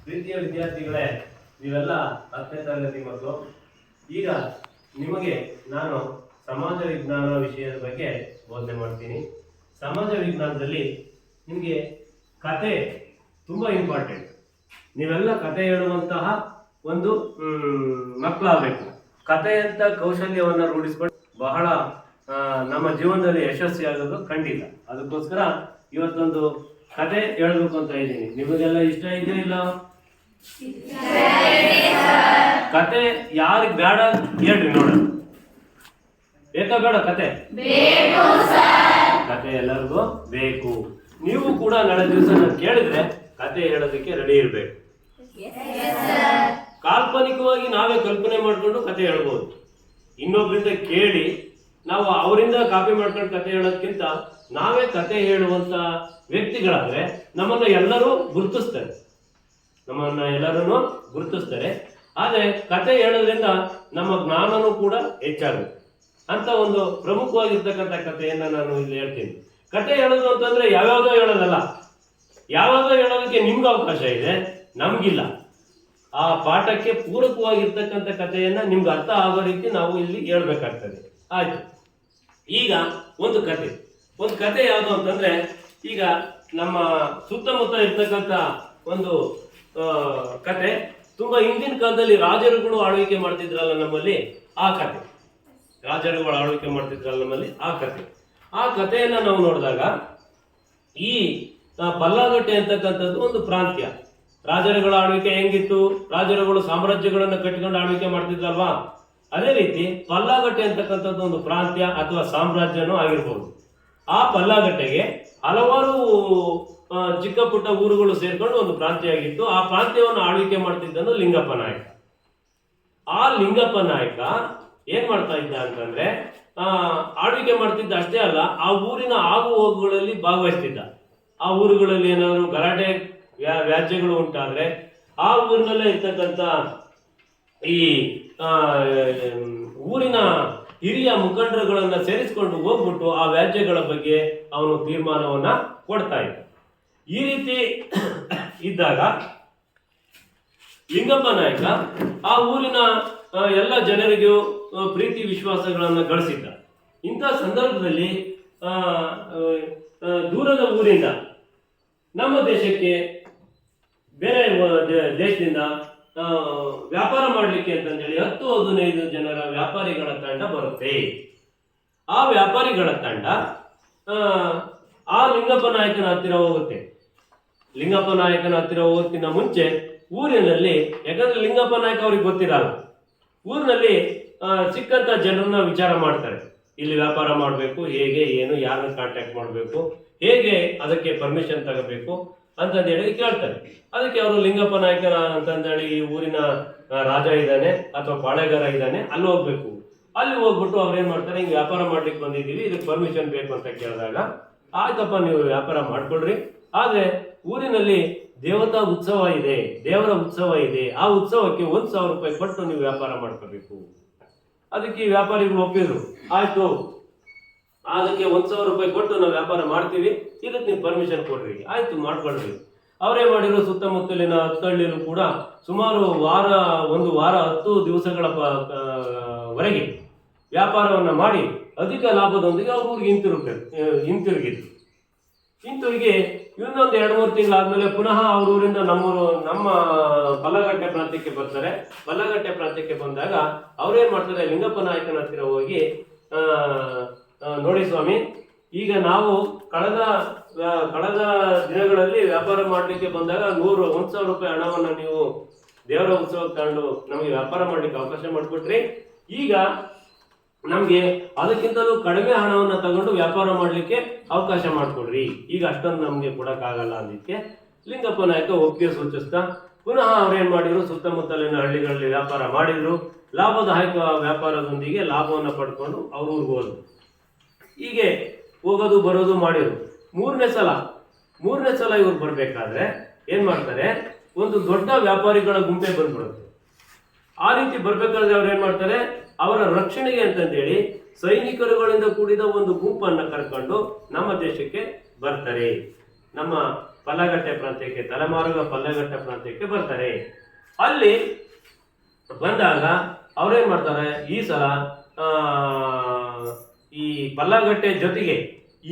ಪ್ರೀತಿಯ ವಿದ್ಯಾರ್ಥಿಗಳೇ, ನೀವೆಲ್ಲ 10ನೇ ತರಗತಿ ಮಕ್ಕಳು. ಈಗ ನಿಮಗೆ ನಾನು ಸಮಾಜ ವಿಜ್ಞಾನ ವಿಷಯದ ಬಗ್ಗೆ ಬೋಧನೆ ಮಾಡ್ತೀನಿ. ಸಮಾಜ ವಿಜ್ಞಾನದಲ್ಲಿ ನಿಮಗೆ ಕತೆ ತುಂಬ ಇಂಪಾರ್ಟೆಂಟ್. ನೀವೆಲ್ಲ ಕತೆ ಹೇಳುವಂತಹ ಒಂದು ಮಕ್ಕಳಾಗಬೇಕು. ಕತೆ ಅಂತ ಕೌಶಲ್ಯವನ್ನು ರೂಢಿಸ್ಕೊಂಡು ಬಹಳ ನಮ್ಮ ಜೀವನದಲ್ಲಿ ಯಶಸ್ವಿಯಾಗೋದು ಖಂಡಿತ. ಅದಕ್ಕೋಸ್ಕರ ಇವತ್ತೊಂದು ಕತೆ ಹೇಳಬೇಕು ಅಂತ ಇದ್ದೀನಿ. ನಿಮಗೆಲ್ಲ ಇಷ್ಟ ಇದೆಯೋ ಇಲ್ಲ? ಕತೆ ಯಾರಿಗೆ ಬೇಡ ಹೇಳ್ರಿ ನೋಡೋಣ. ಬೇಕಾ ಬೇಡ ಕತೆ? ಕತೆ ಎಲ್ಲರಿಗೂ ಬೇಕು. ನೀವು ಕೂಡ ನಾಳೆ ದಿವಸ ನಾನು ಕೇಳಿದ್ರೆ ಕತೆ ಹೇಳೋದಕ್ಕೆ ರೆಡಿ ಇರಬೇಕು. ಕಾಲ್ಪನಿಕವಾಗಿ ನಾವೇ ಕಲ್ಪನೆ ಮಾಡ್ಕೊಂಡು ಕತೆ ಹೇಳ್ಬೋದು. ಇನ್ನೊಬ್ಬರಿಂದ ಕೇಳಿ ನಾವು ಅವರಿಂದ ಕಾಪಿ ಮಾಡ್ಕೊಂಡು ಕತೆ ಹೇಳೋದಕ್ಕಿಂತ ನಾವೇ ಕತೆ ಹೇಳುವಂತ ವ್ಯಕ್ತಿಗಳಾದ್ರೆ ನಮ್ಮನ್ನ ಎಲ್ಲರೂ ಗುರುತಿಸ್ತಾರೆ. ಆದ್ರೆ ಕತೆ ಹೇಳೋದ್ರಿಂದ ನಮ್ಮ ಜ್ಞಾನನೂ ಕೂಡ ಹೆಚ್ಚಾಗುತ್ತೆ ಅಂತ ಒಂದು ಪ್ರಮುಖವಾಗಿರ್ತಕ್ಕಂಥ ಕಥೆಯನ್ನ ನಾನು ಇಲ್ಲಿ ಹೇಳ್ತೀನಿ. ಕತೆ ಹೇಳೋದು ಅಂತಂದ್ರೆ ಯಾವ್ಯಾವುದೋ ಹೇಳೋದಲ್ಲ. ಯಾವ್ಯಾವುದೋ ಹೇಳೋದಕ್ಕೆ ನಿಮ್ಗೆ ಅವಕಾಶ ಇದೆ, ನಮ್ಗಿಲ್ಲ. ಆ ಪಾಠಕ್ಕೆ ಪೂರಕವಾಗಿರ್ತಕ್ಕಂಥ ಕಥೆಯನ್ನ ನಿಮ್ಗೆ ಅರ್ಥ ಆಗೋ ರೀತಿ ನಾವು ಇಲ್ಲಿ ಹೇಳ್ಬೇಕಾಗ್ತದೆ. ಆಯ್ತು, ಈಗ ಒಂದು ಕತೆ ಯಾವುದು ಅಂತಂದ್ರೆ, ಈಗ ನಮ್ಮ ಸುತ್ತಮುತ್ತ ಇರ್ತಕ್ಕಂಥ ಒಂದು ಕತೆ ತುಂಬಾ ಹಿಂದಿನ ಕಾಲದಲ್ಲಿ ರಾಜರುಗಳು ಆಳ್ವಿಕೆ ಮಾಡ್ತಿದ್ರಲ್ಲ ನಮ್ಮಲ್ಲಿ, ಆ ಕತೆ. ಆ ಕಥೆಯನ್ನ ನಾವು ನೋಡಿದಾಗ ಈ ಪಲ್ಲಾಗಟ್ಟೆ ಅಂತಕ್ಕಂಥದ್ದು ಒಂದು ಪ್ರಾಂತ್ಯ. ರಾಜರುಗಳ ಆಳ್ವಿಕೆ ಹೆಂಗಿತ್ತು? ರಾಜರುಗಳು ಸಾಮ್ರಾಜ್ಯಗಳನ್ನ ಕಟ್ಟಿಕೊಂಡು ಆಳ್ವಿಕೆ ಮಾಡ್ತಿದ್ರಲ್ವಾ, ಅದೇ ರೀತಿ ಪಲ್ಲಾಗಟ್ಟೆ ಅಂತಕ್ಕಂಥದ್ದು ಒಂದು ಪ್ರಾಂತ್ಯ ಅಥವಾ ಸಾಮ್ರಾಜ್ಯನೂ ಆಗಿರ್ಬೋದು. ಆ ಪಲ್ಲಾಗಟ್ಟೆಗೆ ಹಲವಾರು ಚಿಕ್ಕ ಪುಟ್ಟ ಊರುಗಳು ಸೇರ್ಕೊಂಡು ಒಂದು ಪ್ರಾಂತ್ಯ ಆಗಿತ್ತು. ಆ ಪ್ರಾಂತ್ಯವನ್ನು ಆಳ್ವಿಕೆ ಮಾಡ್ತಿದ್ದನು ಲಿಂಗಪ್ಪ ನಾಯಕ. ಆ ಲಿಂಗಪ್ಪ ನಾಯಕ ಏನ್ ಮಾಡ್ತಾ ಇದ್ದ ಅಂತಂದ್ರೆ, ಆಳ್ವಿಕೆ ಮಾಡ್ತಿದ್ದ ಅಷ್ಟೇ ಅಲ್ಲ, ಆ ಊರಿನ ಆಗು ಹೋಗುಗಳಲ್ಲಿ ಭಾಗವಹಿಸ್ತಿದ್ದ. ಆ ಊರುಗಳಲ್ಲಿ ಏನಾದ್ರು ಗಲಾಟೆ ವ್ಯಾಜ್ಯಗಳು ಉಂಟಾದ್ರೆ ಆ ಊರಿನಲ್ಲೇ ಇರ್ತಕ್ಕಂಥ ಈ ಊರಿನ ಹಿರಿಯ ಮುಖಂಡರುಗಳನ್ನ ಸೇರಿಸಿಕೊಂಡು ಹೋಗ್ಬಿಟ್ಟು ಆ ವ್ಯಾಜ್ಯಗಳ ಬಗ್ಗೆ ಅವನು ತೀರ್ಮಾನವನ್ನ ಕೊಡ್ತಾ ಇದ್ದ. ಈ ರೀತಿ ಇದ್ದಾಗ ಲಿಂಗಪ್ಪ ನಾಯಕ ಆ ಊರಿನ ಎಲ್ಲ ಜನರಿಗೂ ಪ್ರೀತಿ ವಿಶ್ವಾಸಗಳನ್ನ ಗಳಿಸಿದ್ದ. ಇಂಥ ಸಂದರ್ಭದಲ್ಲಿ ದೂರದ ಊರಿಂದ ನಮ್ಮ ದೇಶಕ್ಕೆ ಬೇರೆ ದೇಶದಿಂದ ವ್ಯಾಪಾರ ಮಾಡಲಿಕ್ಕೆ ಅಂತಂದೇಳಿ 10-15 ಜನರ ವ್ಯಾಪಾರಿಗಳ ತಂಡ ಬರುತ್ತೆ. ಆ ವ್ಯಾಪಾರಿಗಳ ತಂಡ ಆ ಲಿಂಗಪ್ಪ ನಾಯಕನ ಹತ್ತಿರ ಹೋಗುತ್ತೆ. ಲಿಂಗಪ್ಪ ನಾಯಕನ ಹತ್ತಿರ ಹೋಗೋದಕ್ಕಿಂತ ಮುಂಚೆ ಊರಿನಲ್ಲಿ, ಯಾಕಂದ್ರೆ ಲಿಂಗಪ್ಪ ನಾಯಕ ಅವ್ರಿಗೆ ಗೊತ್ತಿರಲ್ಲ, ಊರಿನಲ್ಲಿ ಸಿಕ್ಕಂತ ಜನರನ್ನ ವಿಚಾರ ಮಾಡ್ತಾರೆ. ಇಲ್ಲಿ ವ್ಯಾಪಾರ ಮಾಡಬೇಕು, ಹೇಗೆ ಏನು, ಯಾರನ್ನ ಕಾಂಟ್ಯಾಕ್ಟ್ ಮಾಡಬೇಕು, ಹೇಗೆ ಅದಕ್ಕೆ ಪರ್ಮಿಷನ್ ತಗೋಬೇಕು ಅಂತಂದೇಳಿ ಕೇಳ್ತಾರೆ. ಅದಕ್ಕೆ ಅವರು ಲಿಂಗಪ್ಪ ನಾಯಕನ ಅಂತಂದೇಳಿ ಈ ಊರಿನ ರಾಜ ಇದ್ದಾನೆ ಅಥವಾ ಪಾಳೆಗಾರ ಇದ್ದಾನೆ, ಅಲ್ಲಿ ಹೋಗ್ಬೇಕು. ಅಲ್ಲಿ ಹೋಗ್ಬಿಟ್ಟು ಅವ್ರು ಏನ್ ಮಾಡ್ತಾರೆ, ಹಿಂಗೆ ವ್ಯಾಪಾರ ಮಾಡ್ಲಿಕ್ಕೆ ಬಂದಿದ್ದೀವಿ, ಇದಕ್ಕೆ ಪರ್ಮಿಷನ್ ಬೇಕು ಅಂತ ಕೇಳಿದಾಗ, ಆಯ್ತಪ್ಪ ನೀವು ವ್ಯಾಪಾರ ಮಾಡ್ಕೊಳ್ರಿ, ಆದ್ರೆ ಊರಿನಲ್ಲಿ ದೇವರ ಉತ್ಸವ ಇದೆ, ಆ ಉತ್ಸವಕ್ಕೆ 1,000 ರೂಪಾಯಿ ಕೊಟ್ಟು ನೀವು ವ್ಯಾಪಾರ ಮಾಡ್ಕೋಬೇಕು. ಅದಕ್ಕೆ ಈ ವ್ಯಾಪಾರಿಗಳು ಒಪ್ಪಿದ್ರು. ಆಯ್ತು, ಅದಕ್ಕೆ 1,000 ರೂಪಾಯಿ ಕೊಟ್ಟು ನಾವು ವ್ಯಾಪಾರ ಮಾಡ್ತೀವಿ, ಇದಕ್ಕೆ ನೀವು ಪರ್ಮಿಷನ್ ಕೊಡ್ರಿ. ಆಯ್ತು, ಮಾಡ್ಕೊಳ್ರಿ. ಅವರೇ ಮಾಡಿರೋ ಸುತ್ತಮುತ್ತಲಿನ ಹತ್ತಳ್ಳಿರು ಕೂಡ ಸುಮಾರು ಒಂದು ವಾರ 10 ದಿವಸಗಳ ವರೆಗೆ ವ್ಯಾಪಾರವನ್ನ ಮಾಡಿ ಅಧಿಕ ಲಾಭದೊಂದಿಗೆ ಅವ್ರ ಊರಿಗೆ ಹಿಂತಿರುಗಿದ್ರು. ಇನ್ನೊಂದು 2-3 ತಿಂಗಳಾದ್ಮೇಲೆ ಪುನಃ ಅವ್ರ ಊರಿಂದ ನಮ್ಮ ಪಲ್ಲಗಟ್ಟೆ ಪ್ರಾಂತ್ಯಕ್ಕೆ ಬರ್ತಾರೆ. ಪಲ್ಲಗಟ್ಟೆ ಪ್ರಾಂತ್ಯಕ್ಕೆ ಬಂದಾಗ ಅವ್ರೇನ್ ಮಾಡ್ತಾರೆ, ಲಿಂಗಪ್ಪ ನಾಯಕನ ಹತ್ತಿರ ಹೋಗಿ, ನೋಡಿ ಸ್ವಾಮಿ, ಈಗ ನಾವು ಕಳೆದ ದಿನಗಳಲ್ಲಿ ವ್ಯಾಪಾರ ಮಾಡ್ಲಿಕ್ಕೆ ಬಂದಾಗ 1,000 ರೂಪಾಯಿ ಹಣವನ್ನ ನೀವು ದೇವರ ಉತ್ಸವಕ್ಕೆ ತಗೊಂಡು ನಮಗೆ ವ್ಯಾಪಾರ ಮಾಡ್ಲಿಕ್ಕೆ ಅವಕಾಶ ಮಾಡಿಕೊಟ್ರಿ. ಈಗ ನಮ್ಗೆ ಅದಕ್ಕಿಂತಲೂ ಕಡಿಮೆ ಹಣವನ್ನ ತಗೊಂಡು ವ್ಯಾಪಾರ ಮಾಡ್ಲಿಕ್ಕೆ ಅವಕಾಶ ಮಾಡಿಕೊಡ್ರಿ. ಈಗ ಅಷ್ಟೊಂದು ನಮ್ಗೆ ಕೊಡಕ್ಕಾಗಲ್ಲ ಅಂದಿಕ್ಕೆ ಲಿಂಗಪ್ಪ ನಾಯಕ ಒಪ್ಪಿಗೆ ಸೂಚಿಸ್ತಾ ಪುನಃ ಅವ್ರೇನ್ ಮಾಡಿದ್ರು, ಸುತ್ತಮುತ್ತಲಿನ ಹಳ್ಳಿಗಳಲ್ಲಿ ವ್ಯಾಪಾರ ಮಾಡಿದ್ರು. ಲಾಭದಾಯಕ ವ್ಯಾಪಾರದೊಂದಿಗೆ ಲಾಭವನ್ನ ಪಡ್ಕೊಂಡು ಅವ್ರ ಊರಿಗೆ ಹೋದ್ರು. ಹೀಗೆ ಹೋಗೋದು ಬರೋದು ಮಾಡಿದ್ರು. ಮೂರನೇ ಸಲ ಇವ್ರು ಬರ್ಬೇಕಾದ್ರೆ ಏನ್ ಮಾಡ್ತಾರೆ, ಒಂದು ದೊಡ್ಡ ವ್ಯಾಪಾರಿಗಳ ಗುಂಪೆ ಬಂದ್ಬಿಡುತ್ತೆ. ಆ ರೀತಿ ಬರ್ಬೇಕಾದ್ರೆ ಅವ್ರು ಏನ್ ಮಾಡ್ತಾರೆ, ಅವರ ರಕ್ಷಣೆಗೆ ಅಂತಂದೇಳಿ ಸೈನಿಕರುಗಳಿಂದ ಕೂಡಿದ ಒಂದು ಗುಂಪನ್ನ ಕರ್ಕೊಂಡು ನಮ್ಮ ದೇಶಕ್ಕೆ ಬರ್ತಾರೆ. ನಮ್ಮ ಪಲ್ಲಗಟ್ಟೆ ಪ್ರಾಂತ್ಯಕ್ಕೆ, ತಲೆಮಾರುಗ ಪಲ್ಲಗಟ್ಟೆ ಪ್ರಾಂತ್ಯಕ್ಕೆ ಬರ್ತಾರೆ. ಅಲ್ಲಿ ಬಂದಾಗ ಅವ್ರೇನ್ ಮಾಡ್ತಾರೆ, ಈ ಸಲ ಈ ಪಲ್ಲಗಟ್ಟೆ ಜೊತೆಗೆ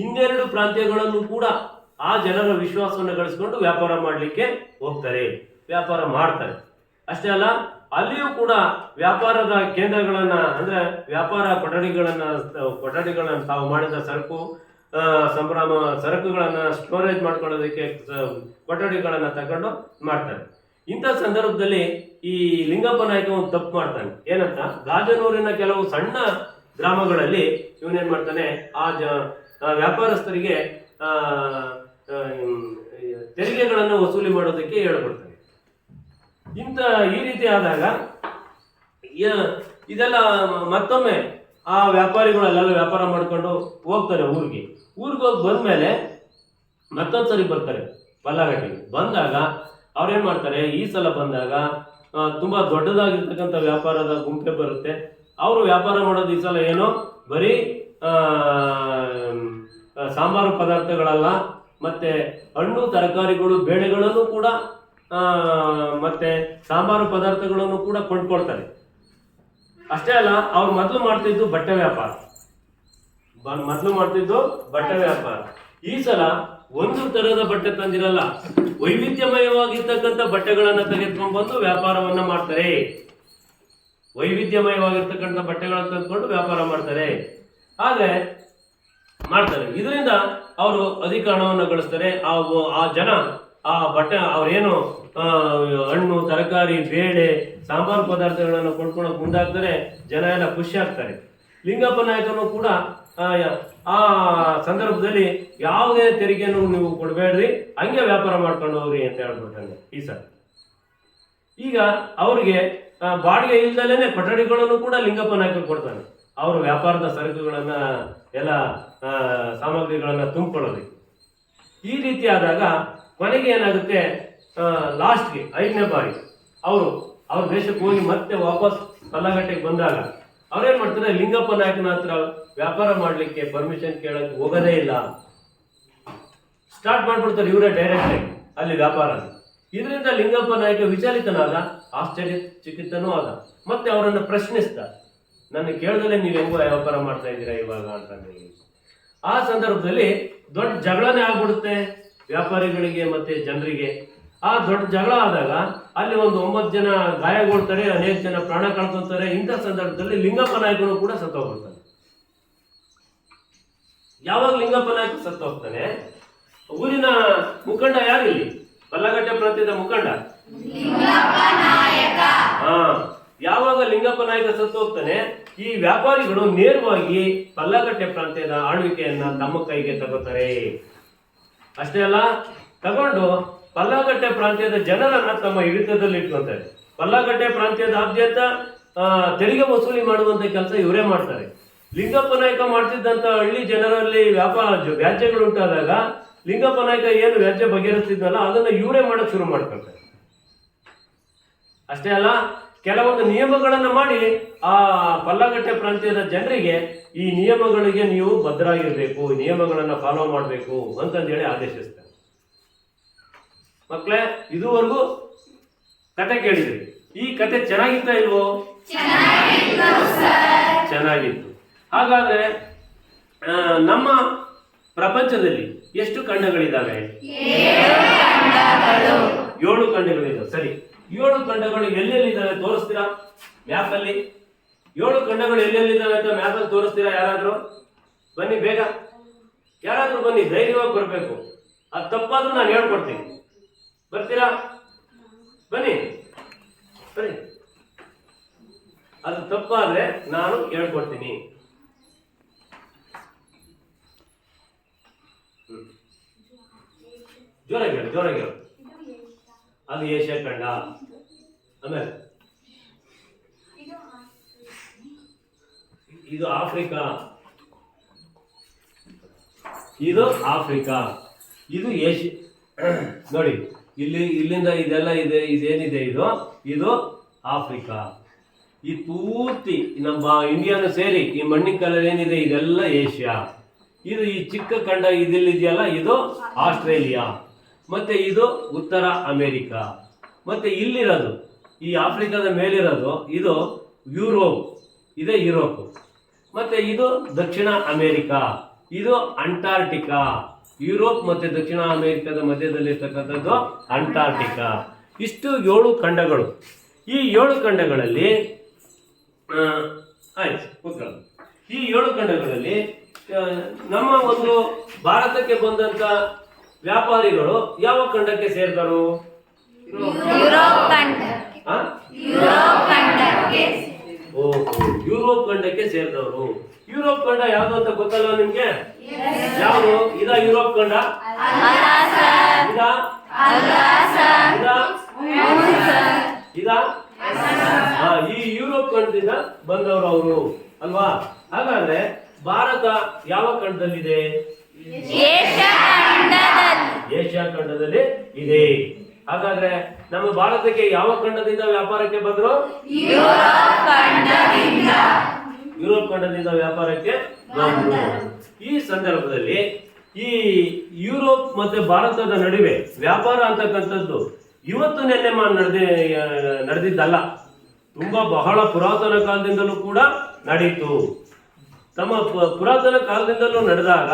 ಇನ್ನೆರಡು ಪ್ರಾಂತ್ಯಗಳನ್ನು ಕೂಡ ಆ ಜನರ ವಿಶ್ವಾಸವನ್ನು ಗಳಿಸಿಕೊಂಡು ವ್ಯಾಪಾರ ಮಾಡಲಿಕ್ಕೆ ಹೋಗ್ತಾರೆ, ವ್ಯಾಪಾರ ಮಾಡ್ತಾರೆ. ಅಷ್ಟೇ ಅಲ್ಲ, ಅಲ್ಲಿಯೂ ಕೂಡ ವ್ಯಾಪಾರದ ಕೇಂದ್ರಗಳನ್ನ, ಅಂದ್ರೆ ವ್ಯಾಪಾರ ಕೊಠಡಿಗಳನ್ನ ತಾವು ಮಾಡಿದ ಸರಕುಗಳನ್ನ ಸ್ಟೋರೇಜ್ ಮಾಡ್ಕೊಳ್ಳೋದಕ್ಕೆ ಕೊಠಡಿಗಳನ್ನ ತಗೊಂಡು ಮಾಡ್ತಾರೆ. ಇಂಥ ಸಂದರ್ಭದಲ್ಲಿ ಈ ಲಿಂಗಪ್ಪ ನಾಯಕ ಒಂದು ತಪ್ಪು ಮಾಡ್ತಾನೆ. ಏನಂತ, ಗಾಜನೂರಿನ ಕೆಲವು ಸಣ್ಣ ಗ್ರಾಮಗಳಲ್ಲಿ ಇವನೇನ್ ಮಾಡ್ತಾನೆ, ವ್ಯಾಪಾರಸ್ಥರಿಗೆ ತೆರಿಗೆಗಳನ್ನು ವಸೂಲಿ ಮಾಡೋದಕ್ಕೆ ಹೇಳ್ಕೊಡ್ತಾನೆ. ಈ ರೀತಿ ಆದಾಗ ಇದೆಲ್ಲ ಮತ್ತೊಮ್ಮೆ ಆ ವ್ಯಾಪಾರಿಗಳೆಲ್ಲ ವ್ಯಾಪಾರ ಮಾಡ್ಕೊಂಡು ಹೋಗ್ತಾರೆ ಊರಿಗೆ ಹೋಗಿ ಬಂದ್ಮೇಲೆ ಮತ್ತೊಂದ್ಸರಿ ಬರ್ತಾರೆ ಪಲ್ಲಗಟ್ಟಿಗೆ. ಬಂದಾಗ ಅವ್ರೇನ್ ಮಾಡ್ತಾರೆ, ಈ ಸಲ ಬಂದಾಗ ತುಂಬಾ ದೊಡ್ಡದಾಗಿರ್ತಕ್ಕಂಥ ವ್ಯಾಪಾರದ ಗುಂಪೆ ಬರುತ್ತೆ. ಅವರು ವ್ಯಾಪಾರ ಮಾಡೋದು ಈ ಸಲ ಏನೋ ಬರೀ ಸಾಂಬಾರು ಪದಾರ್ಥಗಳಲ್ಲ, ಮತ್ತೆ ಹಣ್ಣು ತರಕಾರಿಗಳು ಬೇಳೆಗಳನ್ನು ಕೂಡ ಮತ್ತೆ ಸಾಂಬಾರು ಪದಾರ್ಥಗಳನ್ನು ಕೂಡ ಕೊಂಡ್ಕೊಳ್ತಾರೆ. ಅಷ್ಟೇ ಅಲ್ಲ, ಅವ್ರು ಮೊದಲು ಮಾಡ್ತಿದ್ದು ಬಟ್ಟೆ ವ್ಯಾಪಾರ. ಈ ಸಲ ಒಂದು ತರಹದ ಬಟ್ಟೆ ತಂದಿರಲ್ಲ, ವೈವಿಧ್ಯಮಯವಾಗಿರ್ತಕ್ಕಂಥ ಬಟ್ಟೆಗಳನ್ನ ತೆಗೆದುಕೊಂಡು ವ್ಯಾಪಾರವನ್ನ ಮಾಡ್ತಾರೆ. ವೈವಿಧ್ಯಮಯವಾಗಿರ್ತಕ್ಕಂಥ ಬಟ್ಟೆಗಳನ್ನು ತೆಗೆದುಕೊಂಡು ವ್ಯಾಪಾರ ಮಾಡ್ತಾರೆ. ಇದರಿಂದ ಅವರು ಅಧಿಕ ಹಣವನ್ನು ಗಳಿಸ್ತಾರೆ. ಆ ಜನ ಆ ಬಟ್ಟೆ ಅವ್ರೇನು ಹಣ್ಣು ತರಕಾರಿ ಬೇಳೆ ಸಾಂಬಾರು ಪದಾರ್ಥಗಳನ್ನು ಕೊಂಡ್ಕೊಳಕ್ ಮುಂದಾಗ್ತಾರೆ. ಜನ ಎಲ್ಲ ಖುಷಿ ಆಗ್ತಾರೆ. ಲಿಂಗಪ್ಪ ನಾಯಕನು ಕೂಡ ಆ ಸಂದರ್ಭದಲ್ಲಿ ಯಾವುದೇ ತೆರಿಗೆಯನ್ನು ನೀವು ಕೊಡಬೇಡ್ರಿ, ಹಂಗೆ ವ್ಯಾಪಾರ ಮಾಡ್ಕೊಂಡು ಹೋಗ್ರಿ ಅಂತ ಹೇಳ್ಬಿಟ್ಟಾನೆ ಈ ಸಲ. ಈಗ ಅವ್ರಿಗೆ ಬಾಡಿಗೆ ಇಲ್ದಲೇನೆ ಕೊಠಡಿಗಳನ್ನು ಕೂಡ ಲಿಂಗಪ್ಪ ನಾಯಕ ಕೊಡ್ತಾನೆ. ಅವರು ವ್ಯಾಪಾರದ ಸರಕುಗಳನ್ನ ಎಲ್ಲ ಸಾಮಗ್ರಿಗಳನ್ನ ತುಂಬಿಕೊಳ್ಳೋದಕ್ಕೆ. ಈ ರೀತಿ ಆದಾಗ ಕೊನೆಗೆ ಏನಾಗುತ್ತೆ, ಲಾಸ್ಟ್ಗೆ 5ನೇ ಬಾರಿ ಅವ್ರ ದೇಶಕ್ಕೆ ಹೋಗಿ ಮತ್ತೆ ವಾಪಸ್ ಪಲ್ಲಗಟ್ಟೆಗೆ ಬಂದಾಗ ಅವ್ರೇನ್ ಮಾಡ್ತಾರೆ, ಲಿಂಗಪ್ಪ ನಾಯಕನ ಹತ್ರ ವ್ಯಾಪಾರ ಮಾಡ್ಲಿಕ್ಕೆ ಪರ್ಮಿಷನ್ ಕೇಳಕ್ಕೆ ಹೋಗೋದೇ ಇಲ್ಲ. ಸ್ಟಾರ್ಟ್ ಮಾಡ್ಬಿಡ್ತಾರೆ ಇವರೇ ಡೈರೆಕ್ಟ್ ಆಗಿ ಅಲ್ಲಿ ವ್ಯಾಪಾರ. ಇದರಿಂದ ಲಿಂಗಪ್ಪ ನಾಯಕ ವಿಚಲಿತನಾದ, ಆಶ್ಚರ್ಯಚಕಿತನೂ ಆದ. ಮತ್ತೆ ಅವರನ್ನು ಪ್ರಶ್ನಿಸ್ತ, ನನ್ನ ಕೇಳ್ದಲ್ಲೇ ನೀವು ಹೆಂಗೋ ವ್ಯಾಪಾರ ಮಾಡ್ತಾ ಇದ್ದೀರಾ ಇವಾಗ ಅಂತಂದ್ರೆ. ಆ ಸಂದರ್ಭದಲ್ಲಿ ದೊಡ್ಡ ಜಗಳನೇ ಆಗ್ಬಿಡುತ್ತೆ ವ್ಯಾಪಾರಿಗಳಿಗೆ ಮತ್ತೆ ಜನರಿಗೆ. ಆ ದೊಡ್ಡ ಜಗಳ ಆದಾಗ ಅಲ್ಲಿ ಒಂದು 9 ಜನ ಗಾಯಗೊಳ್ತಾರೆ, ಅನೇಕ ಜನ ಪ್ರಾಣ ಕಳ್ಕೊತಾರೆ. ಇಂಥ ಸಂದರ್ಭದಲ್ಲಿ ಲಿಂಗಪ್ಪ ನಾಯಕನು ಕೂಡ ಸತ್ತೋಗ್ಬಿಡ್ತಾನೆ. ಯಾವಾಗ ಲಿಂಗಪ್ಪ ನಾಯಕ ಸತ್ತೋಗ್ತಾನೆ, ಊರಿನ ಮುಖಂಡ ಯಾರಿಲ್ಲಿ, ಪಲ್ಲಗಟ್ಟೆ ಪ್ರಾಂತ್ಯದ ಮುಖಂಡ ಯಾವಾಗ ಲಿಂಗಪ್ಪ ನಾಯಕ ಸತ್ತು ಹೋಗ್ತಾನೆ, ಈ ವ್ಯಾಪಾರಿಗಳು ನೇರವಾಗಿ ಪಲ್ಲಗಟ್ಟೆ ಪ್ರಾಂತ್ಯದ ಆಳ್ವಿಕೆಯನ್ನ ತಮ್ಮ ಕೈಗೆ ತಗೋತಾರೆ. ಅಷ್ಟೇ ಅಲ್ಲ, ತಗೊಂಡು ಪಲ್ಲಗಟ್ಟೆ ಪ್ರಾಂತ್ಯದ ಜನರನ್ನ ತಮ್ಮ ಹಿಡಿತದಲ್ಲಿ ಇಟ್ಕೊಂತಾರೆ. ಪಲ್ಲಗಟ್ಟೆ ಪ್ರಾಂತ್ಯದಾದ್ಯಂತ ತೆರಿಗೆ ವಸೂಲಿ ಮಾಡುವಂತ ಕೆಲಸ ಇವರೇ ಮಾಡ್ತಾರೆ. ಲಿಂಗಪ್ಪ ನಾಯಕ ಮಾಡ್ತಿದ್ದಂತ ಹಳ್ಳಿ ಜನರಲ್ಲಿ ವ್ಯಾಜ್ಯಗಳು ಉಂಟಾದಾಗ ಲಿಂಗಪ್ಪ ನಾಯಕ ಏನು ವ್ಯಾಜ್ಯ ಬಗೆಹರಿಸ್ತಿದ್ನಲ್ಲ ಅದನ್ನ ಇವರೇ ಮಾಡಕ್ ಶುರು ಮಾಡ್ಕೊಳ್ತಾರೆ. ಅಷ್ಟೇ ಅಲ್ಲ, ಕೆಲವೊಂದು ನಿಯಮಗಳನ್ನ ಮಾಡಿ ಆ ಪಲ್ಲಗಟ್ಟೆ ಪ್ರಾಂತ್ಯದ ಜನರಿಗೆ ಈ ನಿಯಮಗಳಿಗೆ ನೀವು ಬದ್ಧರಾಗಿರ್ಬೇಕು, ನಿಯಮಗಳನ್ನ ಫಾಲೋ ಮಾಡಬೇಕು ಅಂತಂದೇಳಿ ಆದೇಶಿಸ್ತಾರೆ. ಮಕ್ಕಳೇ, ಇದುವರೆಗೂ ಕತೆ ಕೇಳಿದ್ರಿ. ಈ ಕತೆ ಚೆನ್ನಾಗಿತ್ತ ಇಲ್ವೋ? ಚೆನ್ನಾಗಿತ್ತು. ಹಾಗಾದ್ರೆ ನಮ್ಮ ಪ್ರಪಂಚದಲ್ಲಿ ಎಷ್ಟು ಖಂಡಗಳಿದ್ದಾವೆ? 7 ಖಂಡಗಳಿದ್ದಾವೆ. ಸರಿ, 7 ಖಂಡಗಳು ಎಲ್ಲೆಲ್ಲಿದ್ದಾವೆ ತೋರಿಸ್ತೀರಾ ಮ್ಯಾಪ್ ಅಲ್ಲಿ? 7 ಖಂಡಗಳು ಎಲ್ಲೆಲ್ಲಿದ್ದಾವೆ ಅಂತ ಮ್ಯಾಪ್ ಅಲ್ಲಿ ತೋರಿಸ್ತೀರಾ? ಯಾರಾದ್ರೂ ಬನ್ನಿ, ಬೇಗ ಯಾರಾದ್ರೂ ಬನ್ನಿ, ಧೈರ್ಯವಾಗಿ ಬರ್ಬೇಕು. ಅದು ತಪ್ಪಾದ್ರೂ ನಾನು ಹೇಳ್ಕೊಡ್ತೀನಿ. ಬರ್ತೀರಾ? ಬನ್ನಿ ಬನ್ನಿ. ಅದು ತಪ್ಪಾದ್ರೆ ನಾನು ಹೇಳ್ಕೊಡ್ತೀನಿ. ಜೋರಾಗಿ ಹೇಳು. ಅದು ಏಷ್ಯಾ ಖಂಡ. ಆಮೇಲೆ ಇದು ಆಫ್ರಿಕಾ. ಇದು ಏಷ್ಯಾ. ನೋಡಿ, ಇಲ್ಲಿಂದ ಇದೆಲ್ಲ ಇದೆ, ಇದೇನಿದೆ ಇದು ಆಫ್ರಿಕಾ. ಈ ಪೂರ್ತಿ ನಮ್ಮ ಇಂಡಿಯಾನು ಸೇರಿ ಈ ಮಣ್ಣಿನ ಕಲರ್ ಏನಿದೆ ಇದೆಲ್ಲ ಏಷ್ಯಾ. ಇದು ಈ ಚಿಕ್ಕ ಖಂಡ ಇದೆಯಲ್ಲ ಇದು ಆಸ್ಟ್ರೇಲಿಯಾ. ಮತ್ತೆ ಇದು ಉತ್ತರ ಅಮೆರಿಕ, ಮತ್ತೆ ಇಲ್ಲಿರೋದು ಈ ಆಫ್ರಿಕಾದ ಮೇಲಿರೋದು ಇದು ಯುರೋಪ್, ಇದೇ ಯುರೋಪ್, ಮತ್ತೆ ಇದು ದಕ್ಷಿಣ ಅಮೆರಿಕ, ಇದು ಅಂಟಾರ್ಟಿಕಾ. ಯುರೋಪ್ ಮತ್ತೆ ದಕ್ಷಿಣ ಅಮೆರಿಕದ ಮಧ್ಯದಲ್ಲಿರ್ತಕ್ಕಂಥದ್ದು ಅಂಟಾರ್ಟಿಕಾ. ಇಷ್ಟು 7 ಖಂಡಗಳು. ಈ 7 ಖಂಡಗಳಲ್ಲಿ ಈ 7 ಖಂಡಗಳಲ್ಲಿ ನಮ್ಮ ಒಂದು ಭಾರತಕ್ಕೆ ಬಂದಂತ ವ್ಯಾಪಾರಿಗಳು ಯಾವ ಖಂಡಕ್ಕೆ ಸೇರಿದರು? ಯುರೋಪ್ ಖಂಡಕ್ಕೆ ಸೇರಿದವರು. ಯುರೋಪ್ ಖಂಡ ಯಾವುದು ಅಂತ ಗೊತ್ತಲ್ವ ನಿಮ್ಗೆ? ಯಾವುದು? ಇದ ಯುರೋಪ್ ಖಂಡ, ಈ ಯುರೋಪ್ ಖಂಡದಿಂದ ಬಂದವರು ಅವರು ಅಲ್ವಾ? ಹಾಗಾದ್ರೆ ಭಾರತ ಯಾವ ಖಂಡದಲ್ಲಿದೆ? ಏಷ್ಯಾ ಖಂಡದಲ್ಲಿ ಇದೆ. ಹಾಗಾದ್ರೆ ನಮ್ಮ ಭಾರತಕ್ಕೆ ಯಾವ ಖಂಡದಿಂದ ವ್ಯಾಪಾರಕ್ಕೆ ಬಂದ್ರು? ಯುರೋಪ್ ಖಂಡದಿಂದ ವ್ಯಾಪಾರಕ್ಕೆ ಬಂದ್ರು. ಈ ಸಂದರ್ಭದಲ್ಲಿ ಈ ಯುರೋಪ್ ಮತ್ತೆ ಭಾರತದ ನಡುವೆ ವ್ಯಾಪಾರ ಅಂತಕ್ಕಂಥದ್ದು ಇವತ್ತು ನೆನ್ನೆ ನಡೆದಿದ್ದಲ್ಲ. ತುಂಬಾ ಬಹಳ ಪುರಾತನ ಕಾಲದಿಂದಲೂ ಕೂಡ ನಡೀತು. ತಮ್ಮ ಪುರಾತನ ಕಾಲದಿಂದಲೂ ನಡೆದಾಗ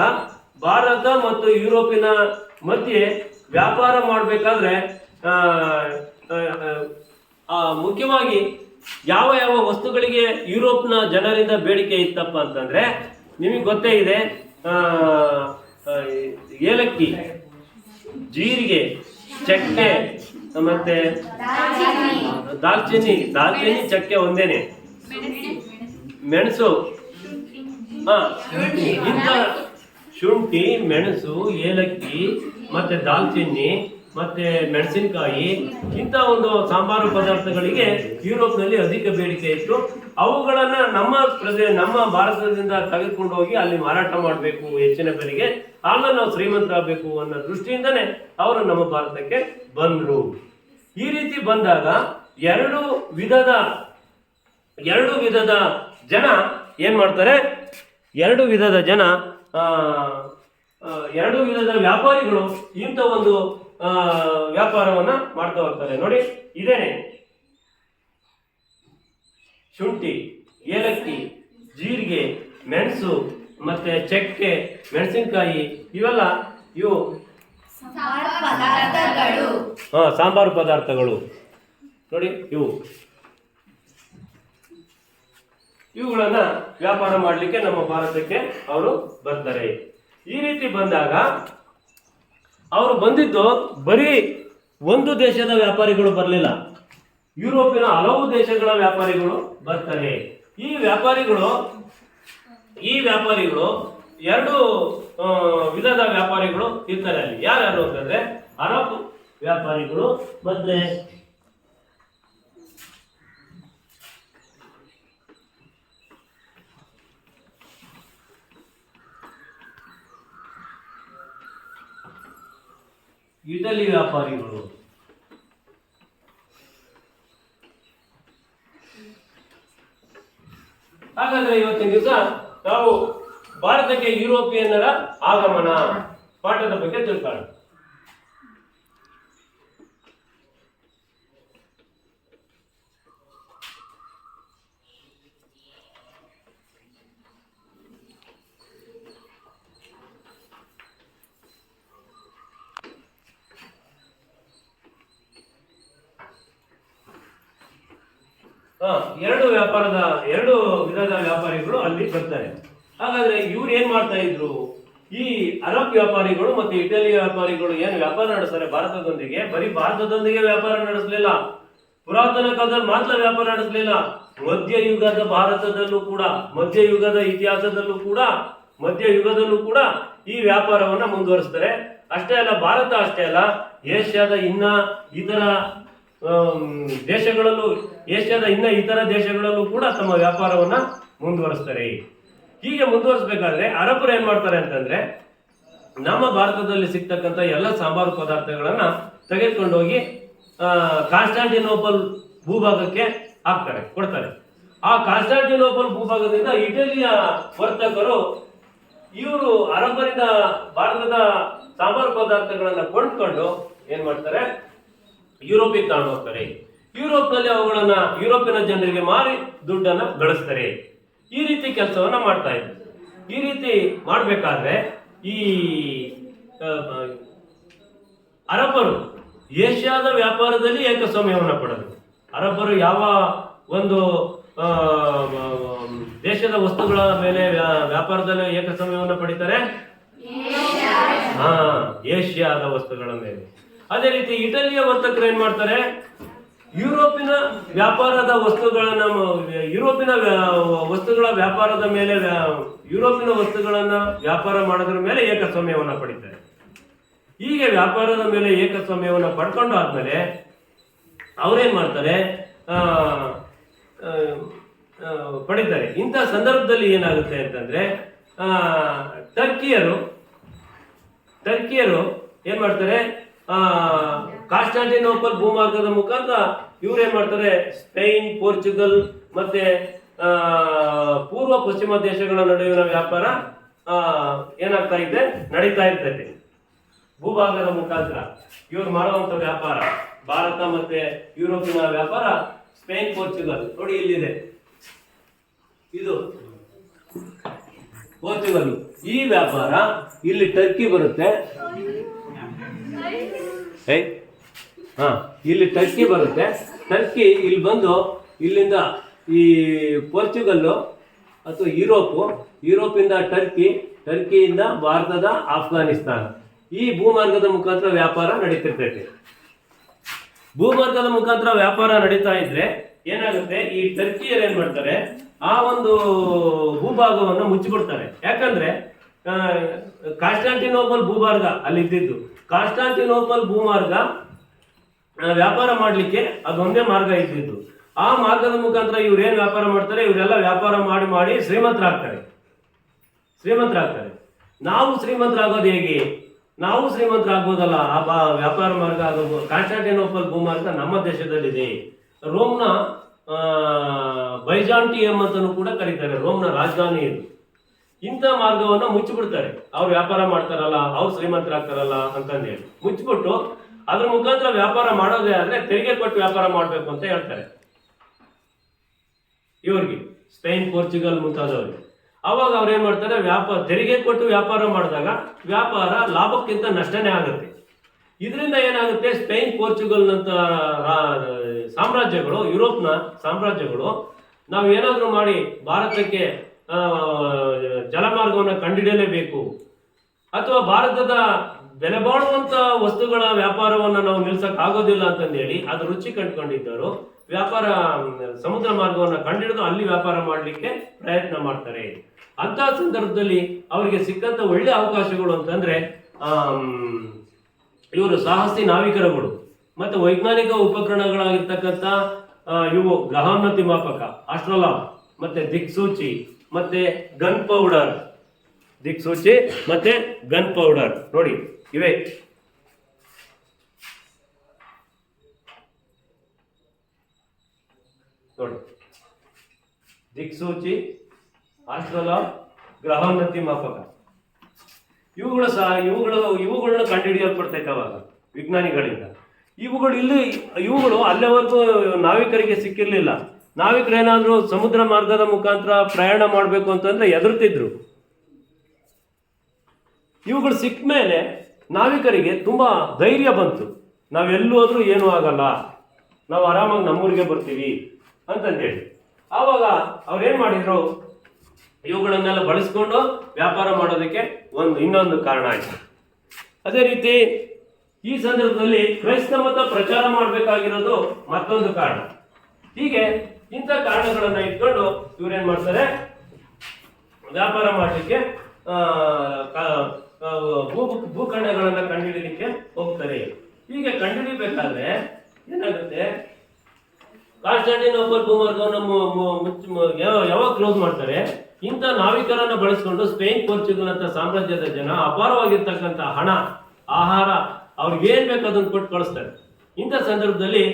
ಭಾರತ ಮತ್ತು ಯುರೋಪಿನ ಮಧ್ಯೆ ವ್ಯಾಪಾರ ಮಾಡಬೇಕಾದ್ರೆ ಮುಖ್ಯವಾಗಿ ಯಾವ ಯಾವ ವಸ್ತುಗಳಿಗೆ ಯುರೋಪ್ನ ಜನರಿಂದ ಬೇಡಿಕೆ ಇತ್ತಪ್ಪ ಅಂತಂದ್ರೆ ನಿಮಗೆ ಗೊತ್ತೇ ಇದೆ. ಏಲಕ್ಕಿ, ಜೀರಿಗೆ, ಚಕ್ಕೆ, ಮತ್ತೆ ದಾಲ್ಚಿನ್ನಿ ಚಕ್ಕೆ ಒಂದೇನೆ, ಮೆಣಸು, ಇಂಥ ಶುಂಠಿ, ಮೆಣಸು, ಏಲಕ್ಕಿ ಮತ್ತೆ ದಾಲ್ಚಿನ್ನಿ ಮತ್ತೆ ಮೆಣಸಿನಕಾಯಿ, ಇಂಥ ಒಂದು ಸಾಂಬಾರು ಪದಾರ್ಥಗಳಿಗೆ ಯುರೋಪ್ನಲ್ಲಿ ಅಧಿಕ ಬೇಡಿಕೆ ಇತ್ತು. ಅವುಗಳನ್ನ ನಮ್ಮ ಭಾರತದಿಂದ ತೆಗೆದುಕೊಂಡು ಹೋಗಿ ಅಲ್ಲಿ ಮಾರಾಟ ಮಾಡಬೇಕು ಹೆಚ್ಚಿನ ಬೆಲೆಗೆ, ಆಮೇಲೆ ನಾವು ಶ್ರೀಮಂತರಾಗಬೇಕು ಅನ್ನೋ ದೃಷ್ಟಿಯಿಂದನೇ ಅವರು ನಮ್ಮ ಭಾರತಕ್ಕೆ ಬಂದ್ರು. ಈ ರೀತಿ ಬಂದಾಗ ಎರಡು ವಿಧದ ಜನ ಏನ್ ಮಾಡ್ತಾರೆ? ಎರಡು ವಿಧದ ವ್ಯಾಪಾರಿಗಳು ಇಂಥ ಒಂದು ವ್ಯಾಪಾರವನ್ನ ಮಾಡ್ತಾ ಹೋಗ್ತಾರೆ. ನೋಡಿ, ಇದೇನೆ ಶುಂಠಿ, ಏಲಕ್ಕಿ, ಜೀರಿಗೆ, ಮೆಣಸು ಮತ್ತೆ ಚಕ್ಕೆ, ಮೆಣಸಿನಕಾಯಿ, ಇವು ಸಾಂಬಾರು ಪದಾರ್ಥಗಳು. ನೋಡಿ, ಇವುಗಳನ್ನ ವ್ಯಾಪಾರ ಮಾಡಲಿಕ್ಕೆ ನಮ್ಮ ಭಾರತಕ್ಕೆ ಅವರು ಬರ್ತಾರೆ. ಈ ರೀತಿ ಬಂದಾಗ ಅವರು ಬಂದಿದ್ದು ಬರೀ ಒಂದು ದೇಶದ ವ್ಯಾಪಾರಿಗಳು ಬರಲಿಲ್ಲ, ಯುರೋಪಿನ ಹಲವು ದೇಶಗಳ ವ್ಯಾಪಾರಿಗಳು ಬರ್ತಾರೆ. ಈ ವ್ಯಾಪಾರಿಗಳು ಎರಡು ವಿಧದ ವ್ಯಾಪಾರಿಗಳು ಇರ್ತಾರೆ ಅಲ್ಲಿ. ಯಾರ್ಯಾರು ಅಂತಂದ್ರೆ ಅರಬ್ ವ್ಯಾಪಾರಿಗಳು ಮತ್ತೆ ಇಟಲಿ ವ್ಯಾಪಾರಿಗಳು. ಹಾಗಾದ್ರೆ ಇವತ್ತಿನ ದಿವಸ ನಾವು ಭಾರತಕ್ಕೆ ಯುರೋಪಿಯನ್ನರ ಆಗಮನ ಪಾಠದ ಬಗ್ಗೆ ತಿಳ್ಕೊಳ್ಳೋಣ. ಎರಡು ವಿಧದ ವ್ಯಾಪಾರಿಗಳು ಅಲ್ಲಿ ಬರ್ತಾರೆ. ಹಾಗಾದ್ರೆ ಇವ್ರು ಏನ್ ಮಾಡ್ತಾ ಇದ್ರು? ಈ ಅರಬ್ ವ್ಯಾಪಾರಿಗಳು ಮತ್ತೆ ಇಟಲಿ ವ್ಯಾಪಾರಿಗಳು ಏನು ವ್ಯಾಪಾರ ನಡೆಸ್ತಾರೆ ಭಾರತದೊಂದಿಗೆ, ಬರೀ ಭಾರತದೊಂದಿಗೆ ವ್ಯಾಪಾರ ನಡೆಸಲಿಲ್ಲ, ಪುರಾತನ ಕಾಲದಲ್ಲಿ ಮಾತ್ರ ವ್ಯಾಪಾರ ನಡೆಸಲಿಲ್ಲ, ಮಧ್ಯಯುಗದ ಭಾರತದಲ್ಲೂ ಕೂಡ, ಮಧ್ಯಯುಗದ ಇತಿಹಾಸದಲ್ಲೂ ಕೂಡ ಈ ವ್ಯಾಪಾರವನ್ನ ಮುಂದುವರಿಸ್ತಾರೆ. ಅಷ್ಟೇ ಅಲ್ಲ, ಭಾರತ ಅಷ್ಟೇ ಅಲ್ಲ, ಏಷ್ಯಾದ ಇನ್ನ ಇತರ ದೇಶಗಳಲ್ಲೂ ಕೂಡ ತಮ್ಮ ವ್ಯಾಪಾರವನ್ನ ಮುಂದುವರಿಸ್ತಾರೆ. ಹೀಗೆ ಮುಂದುವರಿಸಬೇಕಾದ್ರೆ ಅರಬರು ಏನ್ ಮಾಡ್ತಾರೆ ಅಂತಂದ್ರೆ, ನಮ್ಮ ಭಾರತದಲ್ಲಿ ಸಿಗ್ತಕ್ಕಂಥ ಎಲ್ಲ ಸಾಂಬಾರು ಪದಾರ್ಥಗಳನ್ನ ತೆಗೆದುಕೊಂಡೋಗಿ ಕಾನ್ಸ್ಟಾಂಟಿನೋಪಲ್ ಭೂಭಾಗಕ್ಕೆ ಕೊಡ್ತಾರೆ. ಆ ಕಾನ್ಸ್ಟಾಂಟಿನೋಪಲ್ ಭೂಭಾಗದಿಂದ ಇಟಲಿಯ ವರ್ತಕರು ಇವರು ಅರಬರಿಂದ ಭಾರತದ ಸಾಂಬಾರು ಪದಾರ್ಥಗಳನ್ನ ಕೊಂಡ್ಕೊಂಡು ಏನ್ ಮಾಡ್ತಾರೆ, ಯುರೋಪಿಗೆ ತಗೊಂಡು ಹೋಗ್ತಾರೆ. ಯುರೋಪ್ನಲ್ಲಿ ಅವುಗಳನ್ನ ಯುರೋಪಿನ ಜನರಿಗೆ ಮಾರಿ ದುಡ್ಡನ್ನ ಗಳಿಸ್ತಾರೆ. ಈ ರೀತಿ ಕೆಲಸವನ್ನ ಮಾಡ್ತಾ ಇದ್ರು. ಈ ರೀತಿ ಮಾಡ್ಬೇಕಾದ್ರೆ ಈ ಅರಬ್ಬರು ಏಷ್ಯಾದ ವ್ಯಾಪಾರದಲ್ಲಿ ಏಕಸ್ವಾಮ್ಯವನ್ನು ಪಡೆದರು. ಅರಬ್ಬರು ಯಾವ ಒಂದು ದೇಶದ ವಸ್ತುಗಳ ಮೇಲೆ ವ್ಯಾಪಾರದಲ್ಲಿ ಏಕಸ್ವಾಮ್ಯವನ್ನು ಪಡಿತಾರೆ? ಏಷ್ಯಾದ ವಸ್ತುಗಳ ಮೇಲೆ. ಅದೇ ರೀತಿ ಇಟಲಿಯ ವರ್ತಕರು ಏನ್ ಮಾಡ್ತಾರೆ, ಯುರೋಪಿನ ವ್ಯಾಪಾರದ ವಸ್ತುಗಳನ್ನ ಯುರೋಪಿನ ವಸ್ತುಗಳ ವ್ಯಾಪಾರದ ಮೇಲೆ ಯುರೋಪಿನ ವಸ್ತುಗಳನ್ನ ವ್ಯಾಪಾರ ಮಾಡೋದ್ರ ಮೇಲೆ ಏಕಸ್ವಾಮ್ಯವನ್ನು ಪಡಿತಾರೆ. ಹೀಗೆ ವ್ಯಾಪಾರದ ಮೇಲೆ ಏಕಸ್ವಾಮ್ಯವನ್ನು ಪಡ್ಕೊಂಡು ಆದ್ಮೇಲೆ ಅವ್ರೇನ್ ಮಾಡ್ತಾರೆ, ಪಡಿತಾರೆ. ಇಂಥ ಸಂದರ್ಭದಲ್ಲಿ ಏನಾಗುತ್ತೆ ಅಂತಂದ್ರೆ ಟರ್ಕಿಯರು ಏನ್ ಮಾಡ್ತಾರೆ, ಕಾನ್ಸ್ಟಾಂಟಿನೋಪಲ್ ಭೂಮಾರ್ಗದ ಮುಖಾಂತರ ಇವ್ರೇನ್ ಮಾಡ್ತಾರೆ, ಸ್ಪೇನ್, ಪೋರ್ಚುಗಲ್ ಮತ್ತೆ ಪೂರ್ವ ಪಶ್ಚಿಮ ದೇಶಗಳ ನಡುವಿನ ವ್ಯಾಪಾರ ಏನಾಗ್ತಾ ಇದೆ, ನಡೀತಾ ಇರ್ತೈತೆ. ಭೂಭಾಗದ ಮುಖಾಂತರ ಇವ್ರು ಮಾಡುವಂತ ವ್ಯಾಪಾರ, ಭಾರತ ಮತ್ತೆ ಯುರೋಪಿನ ವ್ಯಾಪಾರ, ಸ್ಪೇನ್, ಪೋರ್ಚುಗಲ್ ನೋಡಿ ಇಲ್ಲಿದೆ, ಇದು ಪೋರ್ಚುಗಲ್. ಈ ವ್ಯಾಪಾರ ಇಲ್ಲಿ ಟರ್ಕಿ ಬರುತ್ತೆ, ಇಲ್ಲಿ ಟರ್ಕಿ ಬರುತ್ತೆ. ಟರ್ಕಿ ಇಲ್ಲಿ ಬಂದು ಇಲ್ಲಿಂದ ಈ ಪೋರ್ಚುಗಲ್ಲು ಅಥವಾ ಯುರೋಪಿಂದ ಟರ್ಕಿಯಿಂದ ಭಾರತದ ಆಫ್ಘಾನಿಸ್ತಾನ, ಈ ಭೂಮಾರ್ಗದ ಮುಖಾಂತರ ವ್ಯಾಪಾರ ನಡೀತಿರ್ತೈತೆ. ಭೂಮಾರ್ಗದ ಮುಖಾಂತರ ವ್ಯಾಪಾರ ನಡೀತಾ ಇದ್ರೆ ಏನಾಗುತ್ತೆ, ಈ ಟರ್ಕಿಯರು ಏನ್ ಮಾಡ್ತಾರೆ, ಆ ಒಂದು ಭೂಭಾಗವನ್ನು ಮುಚ್ಚಿಬಿಡ್ತಾರೆ. ಯಾಕಂದ್ರೆ ಕಾನ್ಸ್ಟಾಂಟಿನೋಪಲ್ ಭೂಮಾರ್ಗ ಅಲ್ಲಿ ಇದ್ದಿದ್ದು. ಕಾನ್ಸ್ಟಾಂಟಿನೋಪಲ್ ಭೂಮಾರ್ಗ ವ್ಯಾಪಾರ ಮಾಡ್ಲಿಕ್ಕೆ ಅದೊಂದೇ ಮಾರ್ಗ ಇದ್ದಿದ್ದು. ಆ ಮಾರ್ಗದ ಮುಖಾಂತರ ಇವ್ರೇನ್ ವ್ಯಾಪಾರ ಮಾಡ್ತಾರೆ, ಇವರೆಲ್ಲ ವ್ಯಾಪಾರ ಮಾಡಿ ಶ್ರೀಮಂತರಾಗ್ತಾರೆ. ನಾವು ಶ್ರೀಮಂತರಾಗೋದು ಹೇಗೆ? ನಾವು ಶ್ರೀಮಂತರಾಗ್ಬೋದಲ್ಲ, ಆ ವ್ಯಾಪಾರ ಮಾರ್ಗ ಅದು ಕಾನ್ಸ್ಟಾಂಟಿನೋಪಲ್ ಭೂಮಾರ್ಗ ನಮ್ಮ ದೇಶದಲ್ಲಿದೆ. ರೋಮ್ನ ಬೈಜಾಂಟಿಯಂ ಅಂತಲೂ ಕೂಡ ಕರೀತಾರೆ, ರೋಮ್ನ ರಾಜಧಾನಿ ಇದು. ಇಂಥ ಮಾರ್ಗವನ್ನು ಮುಚ್ಚಿಬಿಡ್ತಾರೆ. ಅವ್ರು ವ್ಯಾಪಾರ ಮಾಡ್ತಾರಲ್ಲ, ಅವ್ರು ಶ್ರೀಮಂತರಾಗ್ತಾರಲ್ಲ ಅಂತಂದೇಳಿ ಮುಚ್ಚಿಬಿಟ್ಟು ಅದ್ರ ಮುಖಾಂತರ ವ್ಯಾಪಾರ ಮಾಡೋದೇ ಆದ್ರೆ ತೆರಿಗೆ ಕೊಟ್ಟು ವ್ಯಾಪಾರ ಮಾಡ್ಬೇಕು ಅಂತ ಹೇಳ್ತಾರೆ ಇವ್ರಿಗೆ, ಸ್ಪೇನ್, ಪೋರ್ಚುಗಲ್ ಮುಂತಾದವ್ರಿಗೆ. ಅವಾಗ ಅವ್ರು ಏನ್ ಮಾಡ್ತಾರೆ, ತೆರಿಗೆ ಕೊಟ್ಟು ವ್ಯಾಪಾರ ಮಾಡಿದಾಗ ವ್ಯಾಪಾರ ಲಾಭಕ್ಕಿಂತ ನಷ್ಟನೇ ಆಗುತ್ತೆ. ಇದರಿಂದ ಏನಾಗುತ್ತೆ, ಸ್ಪೇನ್, ಪೋರ್ಚುಗಲ್ನಂತ ಸಾಮ್ರಾಜ್ಯಗಳು, ಯುರೋಪ್ನ ಸಾಮ್ರಾಜ್ಯಗಳು, ನಾವು ಏನಾದ್ರೂ ಮಾಡಿ ಭಾರತಕ್ಕೆ ಜಲಮಾರ್ಗವನ್ನು ಕಂಡುಹಿಡಿಯಲೇಬೇಕು, ಅಥವಾ ಭಾರತದ ಬೆಲೆ ಬಾಳುವಂತ ವಸ್ತುಗಳ ವ್ಯಾಪಾರವನ್ನು ನಾವು ನಿಲ್ಸಕ್ ಆಗೋದಿಲ್ಲ ಅಂತಂದೇಳಿ ಅದು ರುಚಿ ಕಂಡುಕೊಂಡಿದ್ದರು. ವ್ಯಾಪಾರ ಸಮುದ್ರ ಮಾರ್ಗವನ್ನು ಕಂಡುಹಿಡಿದು ಅಲ್ಲಿ ವ್ಯಾಪಾರ ಮಾಡಲಿಕ್ಕೆ ಪ್ರಯತ್ನ ಮಾಡ್ತಾರೆ. ಅಂತ ಸಂದರ್ಭದಲ್ಲಿ ಅವರಿಗೆ ಸಿಕ್ಕಂತ ಒಳ್ಳೆ ಅವಕಾಶಗಳು ಅಂತಂದ್ರೆ ಇವರು ಸಾಹಸಿ ನಾವಿಕರುಗಳು ಮತ್ತೆ ವೈಜ್ಞಾನಿಕ ಉಪಕರಣಗಳಾಗಿರ್ತಕ್ಕಂಥ ಇವು ಗ್ರಹೋನ್ನತಿ ಮಾಪಕ, ಆಸ್ಟ್ರೋಲಾಬ್, ಮತ್ತೆ ದಿಕ್ಸೂಚಿ, ಮತ್ತೆ ಗನ್ ಪೌಡರ್, ದಿಕ್ಸೂಚಿ ಮತ್ತೆ ಗನ್ ಪೌಡರ್ ನೋಡಿ ಇವೆ. ನೋಡಿ ದಿಕ್ಸೂಚಿ, ಆಸ್ಟ್ರೋಲಾಬ್, ಗ್ರಹೋನ್ನತಿ ಮಾಪಕ, ಇವುಗಳನ್ನ ಕಂಡುಹಿಡಿಯಲ್ಪಡ್ತೈತೆ ಅವಾಗ ವಿಜ್ಞಾನಿಗಳಿಂದ. ಇವುಗಳು ಅಲ್ಲಿವರೆಗೂ ನಾವಿಕರಿಗೆ ಸಿಕ್ಕಿರ್ಲಿಲ್ಲ. ನಾವಿಕರೇನಾದ್ರೂ ಸಮುದ್ರ ಮಾರ್ಗದ ಮುಖಾಂತರ ಪ್ರಯಾಣ ಮಾಡಬೇಕು ಅಂತಂದ್ರೆ ಎದುರ್ತಿದ್ರು. ಇವುಗಳು ಸಿಕ್ಕ ಮೇಲೆ ನಾವಿಕರಿಗೆ ತುಂಬಾ ಧೈರ್ಯ ಬಂತು, ನಾವೆಲ್ಲೂ ಹೋದ್ರೂ ಏನೂ ಆಗಲ್ಲ, ನಾವು ಆರಾಮಾಗಿ ನಮ್ಮೂರಿಗೆ ಬರ್ತೀವಿ ಅಂತಂದೇಳಿ. ಆವಾಗ ಅವ್ರೇನ್ ಮಾಡಿದ್ರು, ಇವುಗಳನ್ನೆಲ್ಲ ಬಳಸ್ಕೊಂಡು ವ್ಯಾಪಾರ ಮಾಡೋದಕ್ಕೆ ಇನ್ನೊಂದು ಕಾರಣ ಆಯ್ತು. ಅದೇ ರೀತಿ ಈ ಸಂದರ್ಭದಲ್ಲಿ ಕ್ರೈಸ್ತ ಮತ ಪ್ರಚಾರ ಮಾಡಬೇಕಾಗಿರೋದು ಮತ್ತೊಂದು ಕಾರಣ. ಹೀಗೆ ಇಂಥ ಕಾರಣಗಳನ್ನ ಇಟ್ಕೊಂಡು ಇವ್ರೇನ್ ಮಾಡ್ತಾರೆ, ವ್ಯಾಪಾರ ಮಾಡಲಿಕ್ಕೆ ಭೂಖಂಡಗಳನ್ನ ಕಂಡುಹಿಡಿಯಲಿಕ್ಕೆ ಹೋಗ್ತಾರೆ. ಹೀಗೆ ಕಂಡುಹಿಡಿಬೇಕಾದ್ರೆ ಏನಾಗುತ್ತೆ, ಕಾನ್ಸ್ಟಾಂಟಿನೋಪಲ್ ಭೂಮಾರ್ಗವನ್ನು ಯಾವಾಗ ಕ್ಲೋಸ್ ಮಾಡ್ತಾರೆ, ಇಂಥ ನಾವಿಕರನ್ನ ಬಳಸ್ಕೊಂಡು ಸ್ಪೇನ್, ಪೋರ್ಚುಗಲ್ ಅಂತ ಸಾಮ್ರಾಜ್ಯದ ಜನ ಅಪಾರವಾಗಿರ್ತಕ್ಕಂಥ ಹಣ, ಆಹಾರ, ಅವ್ರಿಗೆ ಏನ್ ಬೇಕು ಅದನ್ನು ಕೊಟ್ಟು ಕಳಿಸ್ತಾರೆ. ಇಂಥ ಸಂದರ್ಭದಲ್ಲಿ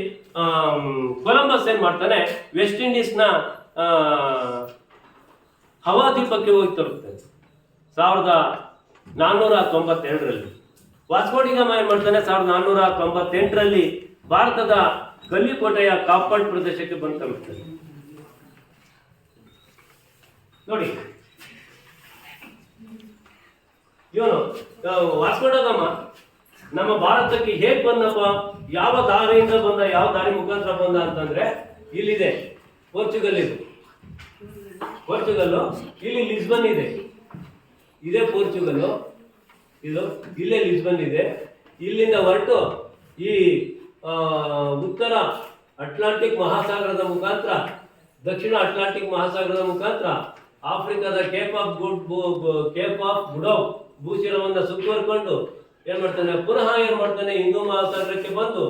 ಕೊಲಂಬಸ್ ಏನ್ ಮಾಡ್ತಾನೆ, ವೆಸ್ಟ್ ಇಂಡೀಸ್ನ ಹವಾ ದ್ವೀಪಕ್ಕೆ ಹೋಗಿ ತಲುಪ್ತಾನೆ 1492ರಲ್ಲಿ. ವಾಸ್ಕೋ ಡಿ ಗಾಮ ಏನ್ ಮಾಡ್ತಾನೆ 1498ರಲ್ಲಿ ಭಾರತದ ಗಲ್ಲಿಕೋಟೆಯ ಕಾಪಡ್ ಪ್ರದೇಶಕ್ಕೆ ಬಂದು ತಲುಪ್ತಾನೆ. ನೋಡಿ, ಇವನು ವಾಸ್ಕೋ ಡಿ ಗಾಮ ನಮ್ಮ ಭಾರತಕ್ಕೆ ಹೇಗ್ ಬಂದಪ್ಪ, ಯಾವ ದಾರಿಯಿಂದ ಬಂದ, ಯಾವ ದಾರಿ ಮುಖಾಂತರ ಬಂದ ಅಂತಂದ್ರೆ, ಇಲ್ಲಿದೆ ಪೋರ್ಚುಗಲ್, ಪೋರ್ಚುಗಲ್, ಇಲ್ಲಿ ಲಿಸ್ಬನ್ ಇದೆ, ಇದೇ ಪೋರ್ಚುಗಲ್, ಇದು ಇಲ್ಲೇ ಲಿಸ್ಬನ್ ಇದೆ. ಇಲ್ಲಿಂದ ಹೊರಟು ಈ ಉತ್ತರ ಅಟ್ಲಾಂಟಿಕ್ ಮಹಾಸಾಗರದ ಮುಖಾಂತರ, ದಕ್ಷಿಣ ಅಟ್ಲಾಂಟಿಕ್ ಮಹಾಸಾಗರದ ಮುಖಾಂತರ ಆಫ್ರಿಕಾದ ಕೇಪ್ ಆಫ್ ಗುಡೌ ಭೂಶಿರವನ್ನು ಸುತ್ತುವರ್ಕೊಂಡು ಏನ್ ಮಾಡ್ತಾನೆ, ಪುನಃ ಏನ್ ಮಾಡ್ತಾನೆ, ಹಿಂದೂ ಮಹಾಸಾಗರಕ್ಕೆ ಬಂದು,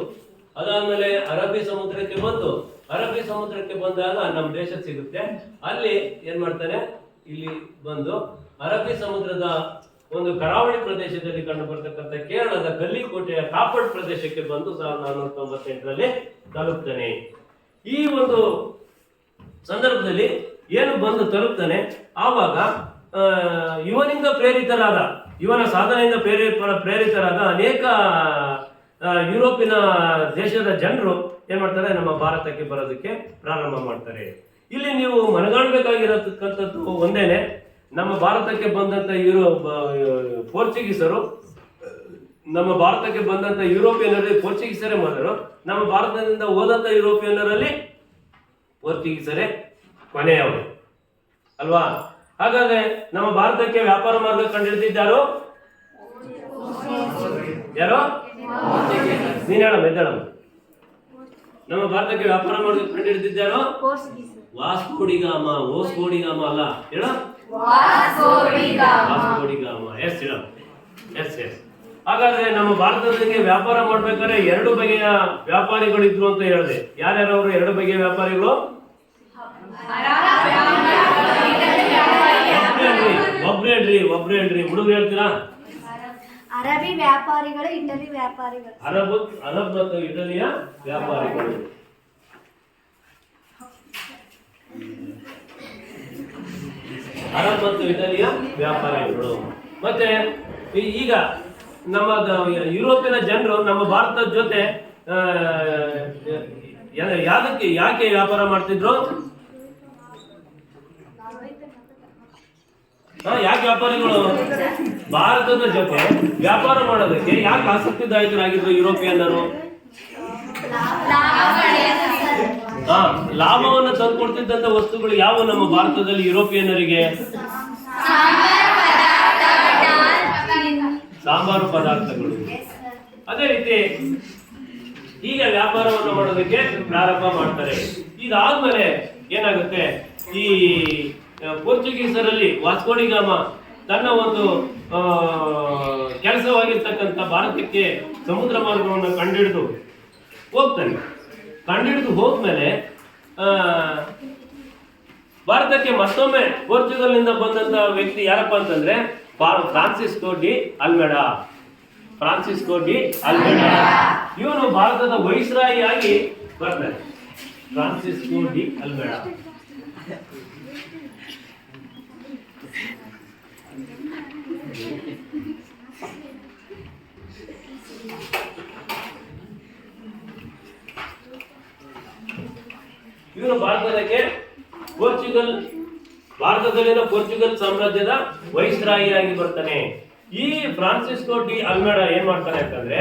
ಅದಾದ್ಮೇಲೆ ಅರಬ್ಬಿ ಸಮುದ್ರಕ್ಕೆ ಬಂದು, ಅರಬ್ಬಿ ಸಮುದ್ರಕ್ಕೆ ಬಂದಾಗ ನಮ್ಮ ದೇಶ ಸಿಗುತ್ತೆ. ಅಲ್ಲಿ ಏನ್ ಮಾಡ್ತಾನೆ, ಇಲ್ಲಿ ಬಂದು ಅರಬ್ಬಿ ಸಮುದ್ರದ ಒಂದು ಕರಾವಳಿ ಪ್ರದೇಶದಲ್ಲಿ ಕಂಡು ಬರ್ತಕ್ಕಂಥ ಕೇರಳದ ಗಲ್ಲಿಕೋಟೆಯ ಕಾಪಡ್ ಪ್ರದೇಶಕ್ಕೆ ಬಂದು 1498ರಲ್ಲಿ ತಲುಪ್ತಾನೆ. ಈ ಒಂದು ಸಂದರ್ಭದಲ್ಲಿ ಏನು ಬಂದು ತಲುಪ್ತಾನೆ, ಆವಾಗ ಇವನಿಂದ ಪ್ರೇರಿತರಾದ, ಇವನ ಸಾಧನೆಯಿಂದ ಪ್ರೇರಿತರಾದ ಅನೇಕ ಯುರೋಪಿನ ದೇಶದ ಜನರು ಏನ್ ಮಾಡ್ತಾರೆ, ನಮ್ಮ ಭಾರತಕ್ಕೆ ಬರೋದಕ್ಕೆ ಪ್ರಾರಂಭ ಮಾಡ್ತಾರೆ. ಇಲ್ಲಿ ನೀವು ಮನಗಾಣಬೇಕಾಗಿರತಕ್ಕಂಥದ್ದು ಒಂದೇನೆ, ನಮ್ಮ ಭಾರತಕ್ಕೆ ಬಂದಂತ ಪೋರ್ಚುಗೀಸರು, ನಮ್ಮ ಭಾರತಕ್ಕೆ ಬಂದಂತ ಯುರೋಪಿಯನರಲ್ಲಿ ಪೋರ್ಚುಗೀಸರೇ ಮೊದಲು, ನಮ್ಮ ಭಾರತದಿಂದ ಹೋದಂತ ಯುರೋಪಿಯನರಲ್ಲಿ ಪೋರ್ಚುಗೀಸರೇ ಕೊನೆಯವರು ಅಲ್ವಾ? ಹಾಗಾದ್ರೆ ನಮ್ಮ ಭಾರತಕ್ಕೆ ವ್ಯಾಪಾರ ಮಾರ್ಗ ಕಂಡುಹಿಡಿದಿದ್ದಾರೋ ಯಾರೋ? ನೀನ್ ಹೇಳಮ್ಮ, ಎದ್ದೇಳಮ್ಮ. ನಮ್ಮ ಭಾರತಕ್ಕೆ ವ್ಯಾಪಾರ ಮಾರ್ಗ ಕಂಡುಹಿಡಿದಿದ್ದಾರೋ? ವಾಸ್ಕೋ ಡಿ ಗಾಮ. ಓಸ್ಕೋ ಡಿ ಗಾಮ ಅಲ್ಲ, ಹೇಳ ವಾಸ್ಕೋ ಡಿ ಗಾಮ. ಎಸ್ ಹೇಳ, ಎಸ್ ಎಸ್. ಹಾಗಾದ್ರೆ ನಮ್ಮ ಭಾರತಕ್ಕೆ ವ್ಯಾಪಾರ ಮಾಡ್ಬೇಕಾದ್ರೆ ಎರಡು ಬಗೆಯ ವ್ಯಾಪಾರಿಗಳು ಇದ್ರು ಅಂತ ಹೇಳಿದೆ. ಯಾರ್ಯಾರವರು ಎರಡು ಬಗೆಯ ವ್ಯಾಪಾರಿಗಳು? ಒಬ್ರು ಹೇಳ್ರಿ, ಹುಡುಗರು ಹೇಳ್ತೀರಾ? ಅರಬಿ ವ್ಯಾಪಾರಿಗಳು, ಇಟಲಿ ವ್ಯಾಪಾರಿಗಳು. ಅರಬ್ ಮತ್ತು ಇಟಲಿಯ ವ್ಯಾಪಾರಿಗಳು. ಅರಬ್ ಮತ್ತು ಇಟಲಿಯ ವ್ಯಾಪಾರಿಗಳು. ಮತ್ತೆ ಈಗ ನಮ್ಮ ಯುರೋಪಿನ ಜನರು ನಮ್ಮ ಭಾರತದ ಜೊತೆ ಯಾಕೆ ವ್ಯಾಪಾರ ಮಾಡ್ತಿದ್ರು? ಯಾಕೆ ವ್ಯಾಪಾರಿಗಳು ಭಾರತದ ಜೊತೆ ವ್ಯಾಪಾರ ಮಾಡೋದಕ್ಕೆ ಯಾಕೆ ಆಸಕ್ತಿದಾಯಕರಾಗಿದ್ರು ಯುರೋಪಿಯನ್ನರು? ಲಾಭವನ್ನು ತಂದುಕೊಡ್ತಿದ್ದಂತ ವಸ್ತುಗಳು ಯಾವ ನಮ್ಮ ಭಾರತದಲ್ಲಿ ಯುರೋಪಿಯನ್ನರಿಗೆ? ಸಾಂಬಾರು ಪದಾರ್ಥಗಳು. ಅದೇ ರೀತಿ ಈಗ ವ್ಯಾಪಾರವನ್ನು ಮಾಡೋದಕ್ಕೆ ಪ್ರಾರಂಭ ಮಾಡ್ತಾರೆ. ಇದಾದ್ಮೇಲೆ ಏನಾಗುತ್ತೆ, ಈ ಪೋರ್ಚುಗೀಸರಲ್ಲಿ ವಾಸ್ಕೋ ಡಿ ಗಾಮ ತನ್ನ ಒಂದು ಕೆಲಸವಾಗಿರ್ತಕ್ಕಂಥ ಭಾರತಕ್ಕೆ ಸಮುದ್ರ ಮಾರ್ಗವನ್ನು ಕಂಡುಹಿಡಿದು ಹೋಗ್ತಾನೆ. ಕಂಡುಹಿಡಿದು ಹೋದ್ಮೇಲೆ ಭಾರತಕ್ಕೆ ಮತ್ತೊಮ್ಮೆ ಪೋರ್ಚುಗಲ್ನಿಂದ ಬಂದಂತ ವ್ಯಕ್ತಿ ಯಾರಪ್ಪ ಅಂತಂದ್ರೆ ಫ್ರಾನ್ಸಿಸ್ಕೋ ಡಿ ಅಲ್ಮೆಡಾ. ಇವನು ಭಾರತದ ವೈಸ್ರಾಯಿಯಾಗಿ ಬರ್ತಾನೆ. Francisco D ಅಲ್ಮೆಡಾ. ಇವನು ಭಾರತದಲ್ಲಿನ ಪೋರ್ಚುಗಲ್ ಸಾಮ್ರಾಜ್ಯದ ವೈಸ್ರಾಯಿಯಾಗಿ ಬರ್ತಾನೆ. ಈ ಫ್ರಾನ್ಸಿಸ್ಕೋ ಡಿ ಅಲ್ಮೆಡಾ ಏನ್ ಮಾಡ್ತಾನೆ ಅಂತಂದ್ರೆ,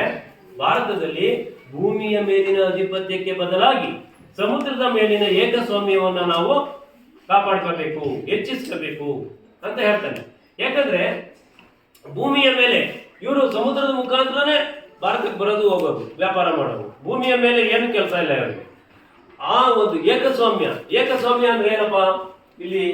ಭಾರತದಲ್ಲಿ ಭೂಮಿಯ ಮೇಲಿನ ಆಧಿಪತ್ಯಕ್ಕೆ ಬದಲಾಗಿ ಸಮುದ್ರದ ಮೇಲಿನ ಏಕಸ್ವಾಮ್ಯವನ್ನ ನಾವು ಕಾಪಾಡ್ಕೋಬೇಕು, ಹೆಚ್ಚಿಸ್ಕೋಬೇಕು ಅಂತ ಹೇಳ್ತಾನೆ. ಯಾಕಂದ್ರೆ ಭೂಮಿಯ ಮೇಲೆ ಇವರು ಸಮುದ್ರದ ಮುಖಾಂತರನೇ ಭಾರತಕ್ಕೆ ಬರೋದು ಹೋಗೋದು, ವ್ಯಾಪಾರ ಮಾಡೋದು. ಭೂಮಿಯ ಮೇಲೆ ಏನು ಕೆಲಸ ಇಲ್ಲ ಇವರಿಗೆ. ಆ ಒಂದು ಏಕಸ್ವಾಮ್ಯ ಅಂದ್ರೆ ಏನಪ್ಪಾ, ಇಲ್ಲಿ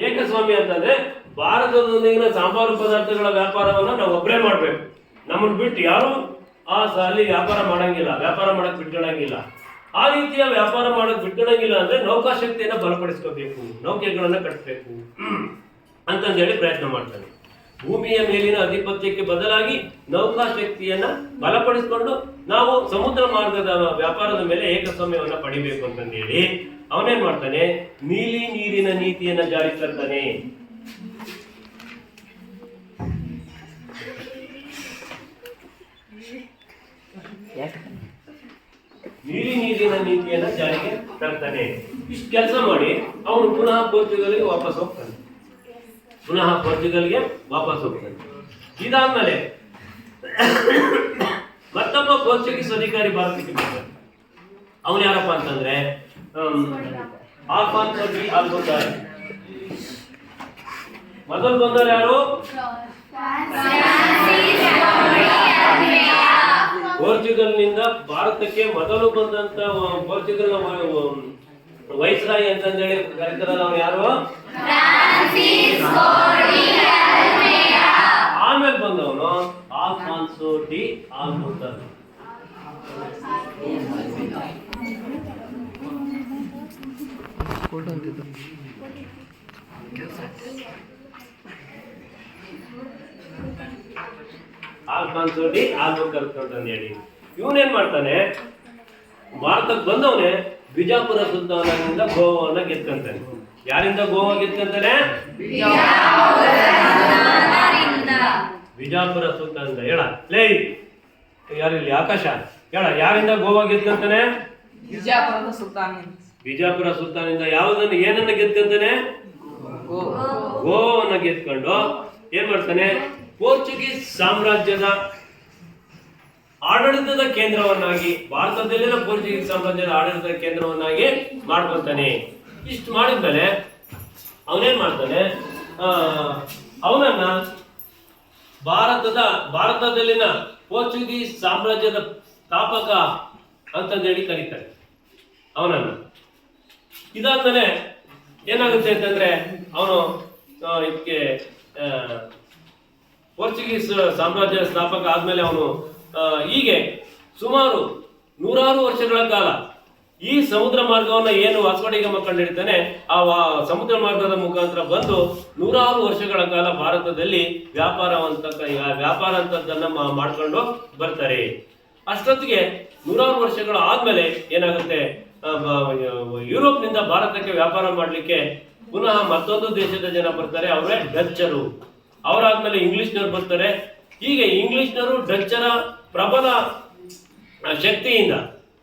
ಏಕಸ್ವಾಮ್ಯ ಅಂತಂದ್ರೆ ಭಾರತದೊಂದಿಗಿನ ಸಾಂಬಾರು ಪದಾರ್ಥಗಳ ವ್ಯಾಪಾರವನ್ನ ನಾವು ಒಬ್ಬರೇ ಮಾಡ್ಬೇಕು. ನಮ್ಮನ್ನು ಬಿಟ್ಟು ಯಾರು ಅಲ್ಲಿ ವ್ಯಾಪಾರ ಮಾಡಂಗಿಲ್ಲ, ವ್ಯಾಪಾರ ಮಾಡಕ್ ಬಿಟ್ಕೊಳಂಗಿಲ್ಲ. ಆ ರೀತಿಯ ವ್ಯಾಪಾರ ಮಾಡಕ್ ಬಿಟ್ಕೊಳಂಗಿಲ್ಲ ಅಂದ್ರೆ ನೌಕಾಶಕ್ತಿಯನ್ನ ಬಲಪಡಿಸ್ಕೋಬೇಕು, ನೌಕೆಗಳನ್ನ ಕಟ್ಟಬೇಕು ಅಂತಂದೇಳಿ ಪ್ರಯತ್ನ ಮಾಡ್ತಾನೆ. ಭೂಮಿಯ ಮೇಲಿನ ಅಧಿಪತ್ಯಕ್ಕೆ ಬದಲಾಗಿ ನೌಕಾ ಶಕ್ತಿಯನ್ನ ಬಲಪಡಿಸಿಕೊಂಡು ನಾವು ಸಮುದ್ರ ಮಾರ್ಗದ ವ್ಯಾಪಾರದ ಮೇಲೆ ಏಕಸ್ವಾಮ್ಯವನ್ನ ಪಡಿಬೇಕು ಅಂತಂದು ಹೇಳಿ ಅವನೇನ್ ಮಾಡ್ತಾನೆ, ನೀಲಿ ನೀರಿನ ನೀತಿಯನ್ನ ಜಾರಿಗೆ ತರ್ತಾನೆ. ನೀಲಿ ನೀರಿನ ನೀತಿಯನ್ನ ಜಾರಿಗೆ ತರ್ತಾನೆ. ಇಷ್ಟು ಕೆಲಸ ಮಾಡಿ ಅವನು ಪುನಃ ಪೋರ್ಚುಗಲ್ಗೆ ವಾಪಸ್ ಹೋಗ್ತಾನೆ. ಇದಾದ್ಮೇಲೆ ಮತ್ತೊಬ್ಬ ಪೋರ್ಚುಗೀಸ್ ಅಧಿಕಾರಿ ಭಾರತಕ್ಕೆ ಬರ್ತಾನೆ. ಅವನು ಯಾರಪ್ಪ ಅಂತಂದ್ರೆ ಆಲ್ಫಾನ್ಸೋ ಡಿ ಆಲ್ಬುಕರ್ಕ್. ಮೊದಲು ಬಂದವರು ಯಾರು? ಪೋರ್ಚುಗಲ್ನಿಂದ ಭಾರತಕ್ಕೆ ಮೊದಲು ಬಂದಂತ ಪೋರ್ಚುಗಲ್ನ ವೈಸ್ರಾಯ್ ಅಂತಂದೇಳಿ ಕರೀತಾರಲ್ಲ, ಅವ್ರು ಯಾರು? ಆಮೇಲೆ ಬಂದವನು Alfonso D Albuquerque. Alfonso D Albuquerque ಅಂತಂದು ಹೇಳಿ ಇವನೇನ್ ಮಾಡ್ತಾನೆ, ಭಾರತಕ್ಕೆ ಬಂದವನೇ ಬಿಜಾಪುರ ಸುಲ್ತಾನನಿಂದ ಗೋವಾವನ್ನ ಗೆದ್ಕೊಂತಾನೆ. ಯಾರಿಂದ ಗೋವಾ ಗೆದ್ಕೊಂತಾನೆ? ಬಿಜಾಪುರ ಸುಲ್ತಾನದಿಂದ. ಹೇಳ ಲೇ ಯಾರಿಲ್ಲಿ ಆಕಾಶ, ಹೇಳ ಯಾರಿಂದ ಗೋವಾ ಗೆದ್ಕೊಂತಾನೆ? ಬಿಜಾಪುರ ಸುಲ್ತಾನಿಂದ. ಯಾವುದನ್ನು ಏನನ್ನ ಗೆದ್ಕೊಂತಾನೆ? ಗೋವಾವನ್ನ ಗೆದ್ಕೊಂಡು ಏನ್ ಮಾಡ್ತಾನೆ, ಪೋರ್ಚುಗೀಸ್ ಸಾಮ್ರಾಜ್ಯದ ಆಡಳಿತದ ಕೇಂದ್ರವನ್ನಾಗಿ, ಭಾರತದಲ್ಲಿನ ಪೋರ್ಚುಗೀಸ್ ಸಾಮ್ರಾಜ್ಯದ ಆಡಳಿತದ ಕೇಂದ್ರವನ್ನಾಗಿ ಮಾಡ್ಕೊತಾನೆ. ಇಷ್ಟು ಮಾಡಿದ್ಮೇಲೆ ಅವನೇನ್ ಮಾಡ್ತಾನೆ, ಅವನನ್ನ ಭಾರತದಲ್ಲಿನ ಪೋರ್ಚುಗೀಸ್ ಸಾಮ್ರಾಜ್ಯದ ಸ್ಥಾಪಕ ಅಂತಂದೇಳಿ ಕರೀತಾರೆ ಅವನನ್ನ. ಇದಾದ್ಮೇಲೆ ಏನಾಗುತ್ತೆ ಅಂತಂದ್ರೆ ಅವನು ಇದಕ್ಕೆ ಪೋರ್ಚುಗೀಸ್ ಸಾಮ್ರಾಜ್ಯದ ಸ್ಥಾಪಕ ಆದ್ಮೇಲೆ ಅವನು ಹೀಗೆ ಸುಮಾರು 100 ವರ್ಷಗಳ ಕಾಲ ಈ ಸಮುದ್ರ ಮಾರ್ಗವನ್ನ ಏನು ವಾಸ್ಕೋ ಡಿ ಗಾಮಾ ಕಂಡಿಡ್ತಾನೆ, ಆ ಸಮುದ್ರ ಮಾರ್ಗದ ಮುಖಾಂತರ ಬಂದು 100 ವರ್ಷಗಳ ಕಾಲ ಭಾರತದಲ್ಲಿ ವ್ಯಾಪಾರ ಅಂತದ್ದನ್ನ ಮಾಡ್ಕೊಂಡು ಬರ್ತಾರೆ. ಅಷ್ಟೊತ್ತಿಗೆ 100 ವರ್ಷಗಳ ಆದ್ಮೇಲೆ ಏನಾಗುತ್ತೆ, ಯುರೋಪ್ನಿಂದ ಭಾರತಕ್ಕೆ ವ್ಯಾಪಾರ ಮಾಡ್ಲಿಕ್ಕೆ ಪುನಃ ಮತ್ತೊಂದು ದೇಶದ ಜನ ಬರ್ತಾರೆ, ಅವರೇ ಡಚ್ಚರು. ಅವರಾದ್ಮೇಲೆ ಇಂಗ್ಲಿಷ್ನರು ಬರ್ತಾರೆ. ಹೀಗೆ ಇಂಗ್ಲಿಷ್ನರು ಡಚ್ಚರ ಪ್ರಬಲ ಶಕ್ತಿಯಿಂದ,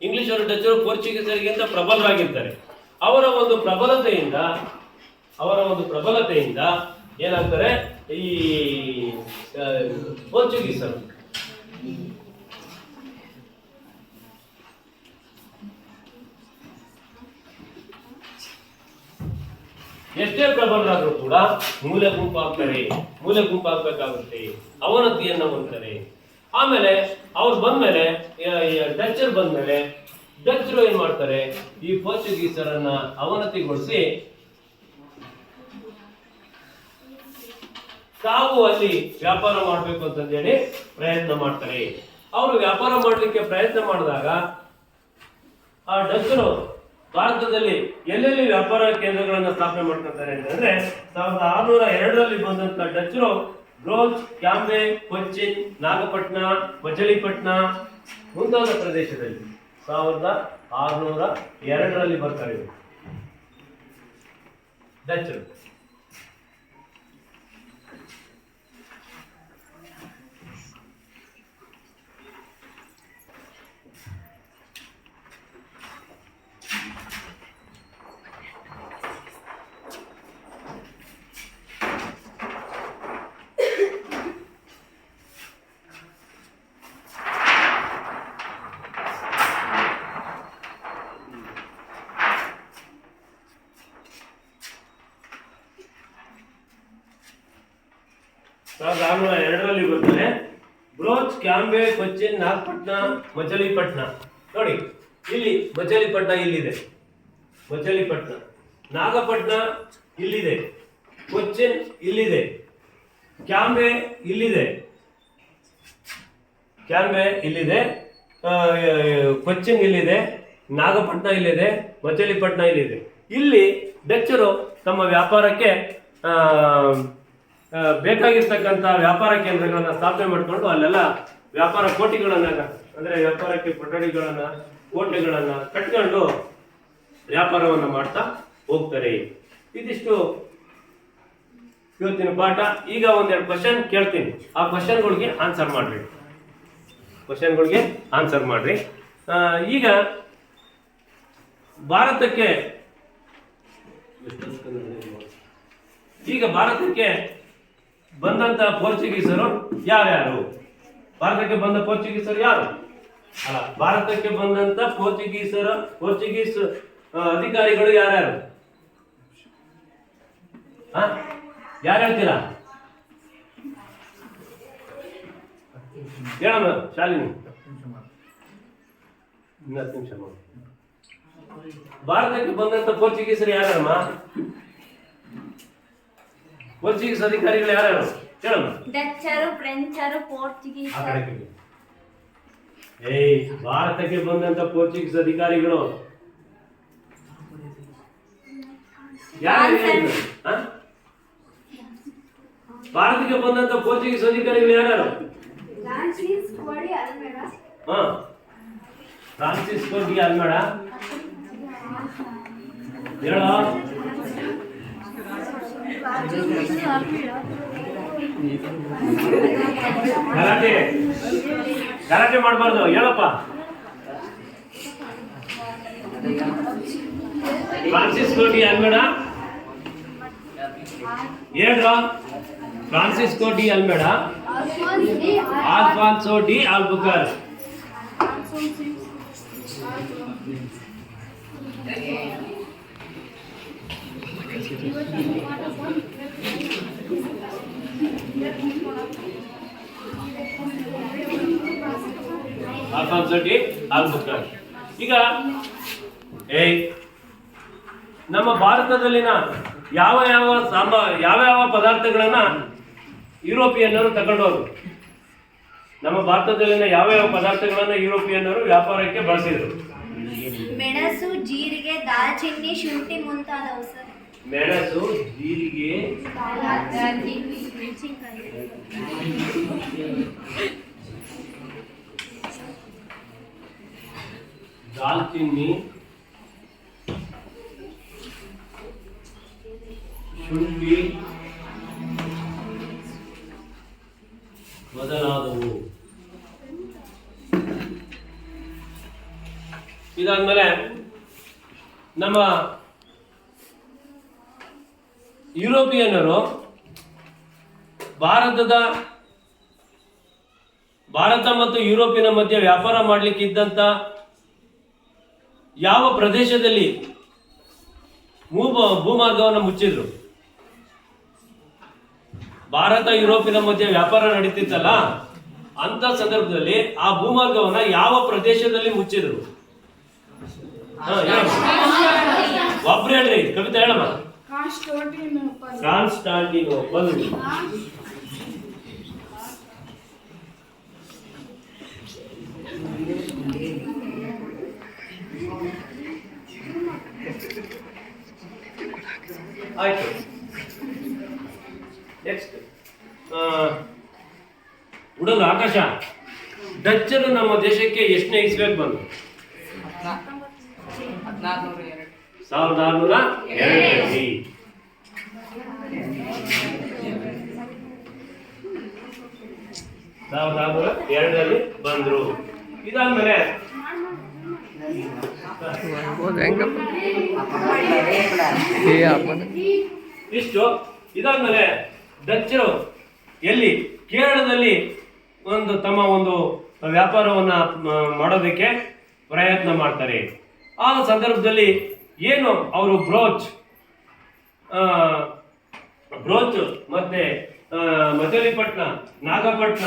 ಇಂಗ್ಲಿಷರು ಡಚ್ಚರು ಪೋರ್ಚುಗೀಸರಿಗಿಂತ ಪ್ರಬಲರಾಗಿರ್ತಾರೆ. ಅವರ ಒಂದು ಪ್ರಬಲತೆಯಿಂದ ಏನಾಗ್ತಾರೆ, ಈ ಪೋರ್ಚುಗೀಸರು ಎಷ್ಟೇ ಪ್ರಬಲರಾದ್ರೂ ಕೂಡ ಮೂಲೆ ಗುಂಪಾಗಬೇಕಾಗುತ್ತೆ, ಅವನತಿಯನ್ನ ಹೊಂದ್ತಾರೆ. ಆಮೇಲೆ ಅವ್ರು ಬಂದ್ಮೇಲೆ ಡಚ್ಚರು ಏನ್ ಮಾಡ್ತಾರೆ, ಈ ಪೋರ್ಚುಗೀಸರನ್ನ ಅವನತಿಗೊಳಿಸಿ ತಾವು ಅಲ್ಲಿ ವ್ಯಾಪಾರ ಮಾಡ್ಬೇಕು ಅಂತಂದೇಳಿ ಪ್ರಯತ್ನ ಮಾಡ್ತಾರೆ. ಅವರು ವ್ಯಾಪಾರ ಮಾಡ್ಲಿಕ್ಕೆ ಪ್ರಯತ್ನ ಮಾಡಿದಾಗ ಆ ಡಚ್ಚರು ಭಾರತದಲ್ಲಿ ಎಲ್ಲೆಲ್ಲಿ ವ್ಯಾಪಾರ ಕೇಂದ್ರಗಳನ್ನ ಸ್ಥಾಪನೆ ಮಾಡ್ಕೊತಾರೆ ಅಂತಂದ್ರೆ 1602ರಲ್ಲಿ ಬಂದಂತ ಡಚ್ಚರು ಬ್ರೋಚ್, ಕ್ಯಾಂಬೆ, ಕೊಚ್ಚಿನ್, ನಾಗಪಟ್ಟಣ, ಮಚಲಿಪಟ್ಟಣ ಮುಂತಾದ ಪ್ರದೇಶದಲ್ಲಿ 1602ರಲ್ಲಿ ಬರ್ತಾರೆ ಡಚ್ಚರು. ರಲ್ಲಿ ಬರ್ತಾರೆ ಬ್ರೋಚ್, ಕ್ಯಾಂಬೆ, ಕೊಚ್ಚಿನ್, ನಾಗಪಟ್ಟಣ, ಮಚಲಿಪಟ್ಟಣ. ನೋಡಿ ಇಲ್ಲಿ ಮಚಲಿಪಟ್ಟಣ ಇಲ್ಲಿದೆ, ನಾಗಪಟ್ಟಣ ಇಲ್ಲಿದೆ, ಕೊಚ್ಚಿನ್ ಇಲ್ಲಿದೆ, ಕ್ಯಾಂಬೆ ಇಲ್ಲಿದೆ, ಕೊಚ್ಚಿನ್ ಇಲ್ಲಿದೆ, ನಾಗಪಟ್ಟಣ ಇಲ್ಲಿದೆ, ಮಚಲಿಪಟ್ಟಣ ಇಲ್ಲಿದೆ. ಇಲ್ಲಿ ಡಚ್ಚರು ತಮ್ಮ ವ್ಯಾಪಾರಕ್ಕೆ ಬೇಕಾಗಿರ್ತಕ್ಕಂಥ ವ್ಯಾಪಾರ ಕೇಂದ್ರಗಳನ್ನ ಸ್ಥಾಪನೆ ಮಾಡಿಕೊಂಡು ಅಲ್ಲೆಲ್ಲ ವ್ಯಾಪಾರ ಕೋಟಿಗಳನ್ನ ಅಂದ್ರೆ ವ್ಯಾಪಾರಕ್ಕೆ ಕೊಠಡಿಗಳನ್ನ ಕೋಟೆಗಳನ್ನ ಕಟ್ಕೊಂಡು ವ್ಯಾಪಾರವನ್ನ ಮಾಡ್ತಾ ಹೋಗ್ತಾರೆ. ಇದಿಷ್ಟು ಇವತ್ತಿನ ಪಾಠ. ಈಗ ಒಂದೆರಡು ಕ್ವಶನ್ ಕೇಳ್ತೀನಿ, ಆ ಕ್ವಶನ್ಗಳಿಗೆ ಆನ್ಸರ್ ಮಾಡ್ರಿ. ಈಗ ಭಾರತಕ್ಕೆ ಬಂದಂತ ಪೋರ್ಚುಗೀಸರು ಯಾರ್ಯಾರು? ಭಾರತಕ್ಕೆ ಬಂದ ಪೋರ್ಚುಗೀಸರು ಯಾರು? ಅಲ್ಲ, ಭಾರತಕ್ಕೆ ಬಂದಂತ ಪೋರ್ಚುಗೀಸ್ ಅಧಿಕಾರಿಗಳು ಯಾರ್ಯಾರು? ಯಾರು ಹೇಳ್ತೀರಾ? ಹೇಳಮ್ಮ ಶಾಲಿನಿ. 10 ನಿಮಿಷ ಮಾಡಿ. ಭಾರತಕ್ಕೆ ಬಂದಂತ ಪೋರ್ಚುಗೀಸರು ಯಾರಮ್ಮ? ಪೋರ್ಚುಗೀಸ್ ಅಧಿಕಾರಿಗಳು ಯಾರ್ಯಾರು ಹೇಳಮ್ಮ? ಡಚ್ಚರು, ಫ್ರೆಂಚರು, ಪೋರ್ಚುಗೀಸರು. ಭಾರತಕ್ಕೆ ಬಂದಂತ ಪೋರ್ಚುಗೀಸ್ ಅಧಿಕಾರಿಗಳು ಯಾರು? ಭಾರತಕ್ಕೆ ಬಂದಂತ ಪೋರ್ಚುಗೀಸ್ ಅಧಿಕಾರಿಗಳು ಯಾರು? Francisco de Almeida. ಹೇಳೋ. ಗಲಾಟೆ ಮಾಡಬಾರ್ದು, ಹೇಳಪ್ಪ. ಫ್ರಾನ್ಸಿಸ್ಕೋ ಡಿ ಅಲ್ಮೇಡ ಹೇಳ್ರೋ. Francisco de Almeida, Alfonso de Albuquerque. Alfonso de Albuquerque. ಈಗ ನಮ್ಮ ಭಾರತದಲ್ಲಿನ ಯಾವ ಯಾವ ಪದಾರ್ಥಗಳನ್ನ ಯುರೋಪಿಯನ್ನರು ತಗೊಂಡೋರು? ನಮ್ಮ ಭಾರತದಲ್ಲಿನ ಯಾವ ಪದಾರ್ಥಗಳನ್ನ ಯುರೋಪಿಯನ್ನರು ವ್ಯಾಪಾರಕ್ಕೆ ಬಳಸಿದ್ರು? ಮೆಣಸು, ಜೀರಿಗೆ, ದಾಲ್ಚಿನ್ನಿ, ಶುಂಠಿ ಮುಂತಾದವು ಸರ್. ಮೆಣಸು, ಜೀರಿಗೆ, ದಾಲ್ಚಿನ್ನಿ, ಶುಂಠಿ ಮೊದಲಾದವು. ಇದಾದ್ಮೇಲೆ ನಮ್ಮ ಯುರೋಪಿಯನ್ನರು ಭಾರತ ಮತ್ತು ಯುರೋಪಿನ ಮಧ್ಯೆ ವ್ಯಾಪಾರ ಮಾಡಲಿಕ್ಕೆ ಇದ್ದಂತ ಯಾವ ಪ್ರದೇಶದಲ್ಲಿ ಭೂಮಾರ್ಗವನ್ನು ಮುಚ್ಚಿದ್ರು? ಭಾರತ ಯುರೋಪಿನ ಮಧ್ಯೆ ವ್ಯಾಪಾರ ನಡೀತಿತ್ತಲ್ಲ, ಅಂತ ಸಂದರ್ಭದಲ್ಲಿ ಆ ಭೂಮಾರ್ಗವನ್ನ ಯಾವ ಪ್ರದೇಶದಲ್ಲಿ ಮುಚ್ಚಿದ್ರು? ಒಬ್ರು ಹೇಳ್ರಿ, ಕವಿತಾ ಹೇಳಮ್ಮ. ಕಾನ್ಸ್ಟಾಂಟಿನೋಪಲ್. ಆಯ್ತು. ನೆಕ್ಸ್ಟ್ ಹುಡುಗ ಆಕಾಶ. ಡಚ್ಚರು ನಮ್ಮ ದೇಶಕ್ಕೆ ಎಷ್ಟನೇ ಇಸ್ವಿಯಲ್ಲಿ ಬಂದು? 1602. 1602 ಬಂದ್ರು. ಇದಾದ್ಮೇಲೆ ಇದಾದ್ಮೇಲೆ ಡಚ್ಚರು ಎಲ್ಲಿ ಕೇರಳದಲ್ಲಿ ತಮ್ಮ ಒಂದು ವ್ಯಾಪಾರವನ್ನ ಮಾಡೋದಕ್ಕೆ ಪ್ರಯತ್ನ ಮಾಡ್ತಾರೆ. ಆ ಸಂದರ್ಭದಲ್ಲಿ ಏನು ಅವರು ಬ್ರೋಚ್ ಮತ್ತೆ ಮಚಲಿಪಟ್ನ, ನಾಗಪಟ್ನ,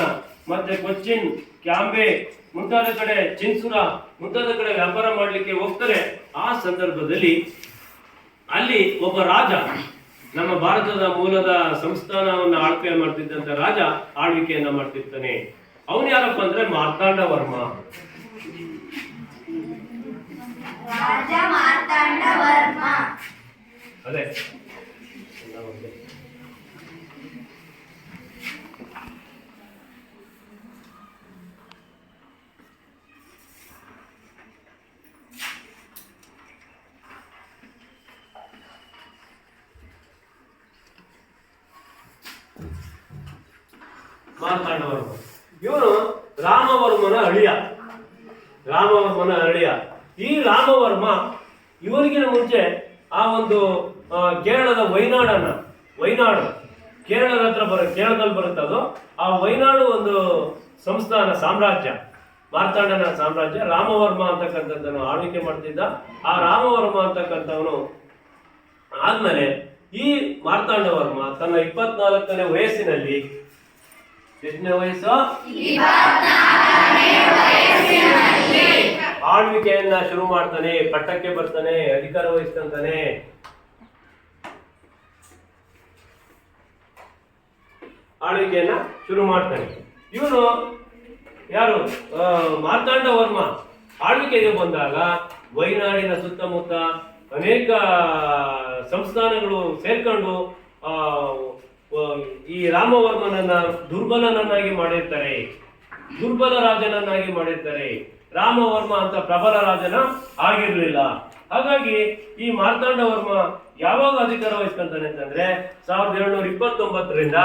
ಮತ್ತೆ ಕೊಚ್ಚಿನ್, ಕ್ಯಾಂಬೆ ಮುಂತಾದ ಕಡೆ, ಚಿನ್ಸುರ ಮುಂತಾದ ಕಡೆ ವ್ಯಾಪಾರ ಮಾಡಲಿಕ್ಕೆ ಹೋಗ್ತಾರೆ. ಆ ಸಂದರ್ಭದಲ್ಲಿ ಅಲ್ಲಿ ಒಬ್ಬ ರಾಜ, ನಮ್ಮ ಭಾರತದ ಮೂಲದ ಸಂಸ್ಥಾನವನ್ನು ಆಳ್ವಿಕೆ ಮಾಡ್ತಿದ್ದಂತ ರಾಜ ಆಳ್ವಿಕೆಯನ್ನ ಮಾಡ್ತಿರ್ತಾನೆ. ಅವನು ಯಾರಪ್ಪ ಅಂದ್ರೆ ಮಾರ್ತಾಂಡ ವರ್ಮ. ಅದೇ ಮಾರ್ತಾಂಡವರ್ಮ ಇವನು ರಾಮವರ್ಮನ ಅಳಿಯ. ರಾಮವರ್ಮನ ಅಳಿಯ. ಈ ರಾಮವರ್ಮ ಇವರಿಗಿನ ಮುಂಚೆ ಆ ಒಂದು ಕೇರಳದ ವೈನಾಡು ಕೇರಳದ ಹತ್ರ ಕೇರಳದಲ್ಲಿ ಬರುತ್ತೆ ಅದು. ಆ ವೈನಾಡು ಒಂದು ಸಂಸ್ಥಾನ ಸಾಮ್ರಾಜ್ಯ, ಮಾರ್ತಾಂಡನ ಸಾಮ್ರಾಜ್ಯ. ರಾಮವರ್ಮ ಅಂತಕ್ಕಂಥದ್ದನ್ನು ಆಳ್ವಿಕೆ ಮಾಡ್ತಿದ್ದ. ಆ ರಾಮವರ್ಮ ಅಂತಕ್ಕಂಥವನು ಆದ್ಮೇಲೆ ಈ ಮಾರ್ತಾಂಡವರ್ಮ ತನ್ನ 24ನೇ ವಯಸ್ಸಿನಲ್ಲಿ, ಎಷ್ಟನೇ ವಯಸ್ಸು? ಆಳ್ವಿಕೆಯನ್ನ ಶುರು ಮಾಡ್ತಾನೆ, ಪಟ್ಟಕ್ಕೆ ಬರ್ತಾನೆ, ಅಧಿಕಾರ ವಹಿಸ್ತಾನೆ. ಆಳ್ವಿಕೆಯನ್ನ ಶುರು ಮಾಡ್ತಾನೆ. ಇವನು ಯಾರು? ಮಾರ್ತಾಂಡವರ್ಮ ಆಳ್ವಿಕೆಗೆ ಬಂದಾಗ ವೈನಾಡಿನ ಸುತ್ತಮುತ್ತ ಅನೇಕ ಸಂಸ್ಥಾನಗಳು ಸೇರ್ಕೊಂಡು ಈ ರಾಮವರ್ಮನನ್ನ ದುರ್ಬಲನನ್ನಾಗಿ ಮಾಡಿರ್ತಾರೆ, ದುರ್ಬಲ ರಾಜನನ್ನಾಗಿ ಮಾಡಿರ್ತಾರೆ. ರಾಮವರ್ಮ ಅಂತ ಪ್ರಬಲ ರಾಜನ ಆಗಿರ್ಲಿಲ್ಲ. ಹಾಗಾಗಿ ಈ ಮಾರ್ತಾಂಡವರ್ಮ ಯಾವಾಗ ಅಧಿಕಾರ ವಹಿಸ್ಕೊಂತಾನೆ ಅಂತಂದ್ರೆ 1729ರಿಂದ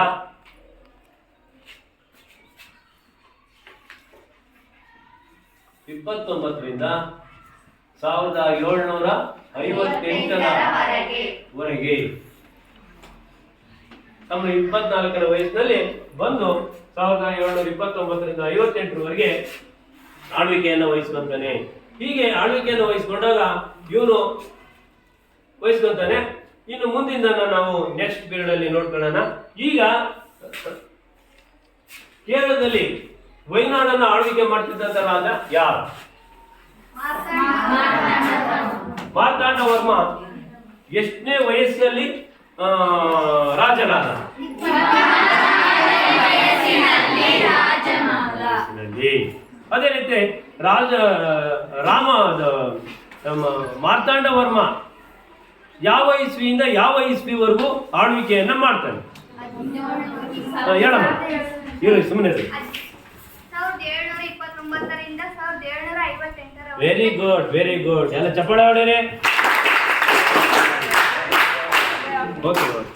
1758ವರೆಗೆ ತಮ್ಮ 24ನೇ ವಯಸ್ಸಿನಲ್ಲಿ ಬಂದು 1729ರಿಂದ 58ರವರೆಗೆ ಆಳ್ವಿಕೆಯನ್ನು ವಹಿಸ್ಕೊಂತಾನೆ. ಹೀಗೆ ಆಳ್ವಿಕೆಯನ್ನು ವಹಿಸ್ಕೊಂಡಾಗ ಇವನು ವಹಿಸ್ಕೊಂತಾನೆ. ಇನ್ನು ಮುಂದಿನ ನಾವು ನೆಕ್ಸ್ಟ್ ಪೀರಿಯಡ್ ಅಲ್ಲಿ ನೋಡ್ಕೊಳ್ಳೋಣ. ಈಗ ಕೇರಳದಲ್ಲಿ ವೈನಾಡನ್ನ ಆಳ್ವಿಕೆ ಮಾಡ್ತಿದ್ದಂತ ರಾಜ ಯಾರು? ಮಾರ್ತಾಂಡವರ್ಮ ಎಷ್ಟನೇ ವಯಸ್ಸಲ್ಲಿ ರಾಜನಾದ? ಅದೇ ರೀತಿ ಮಾರ್ತಾಂಡವರ್ಮ ಯಾವ ಇಸ್ವಿಯಿಂದ ಯಾವ ಇಸ್ವಿವರೆಗೂ ಆಳ್ವಿಕೆಯನ್ನ ಮಾಡ್ತಾನೆ? ಹೇಳಮ್ಮ, ಹೇಳಿ ಸುಮ್ಮನೆ. 1729ರಿಂದ 1758. Very good, very good. ಎಲ್ಲ ಚಪ್ಪಾಳೆ ಹೊಡೆಯಿರಿ. Okay okay.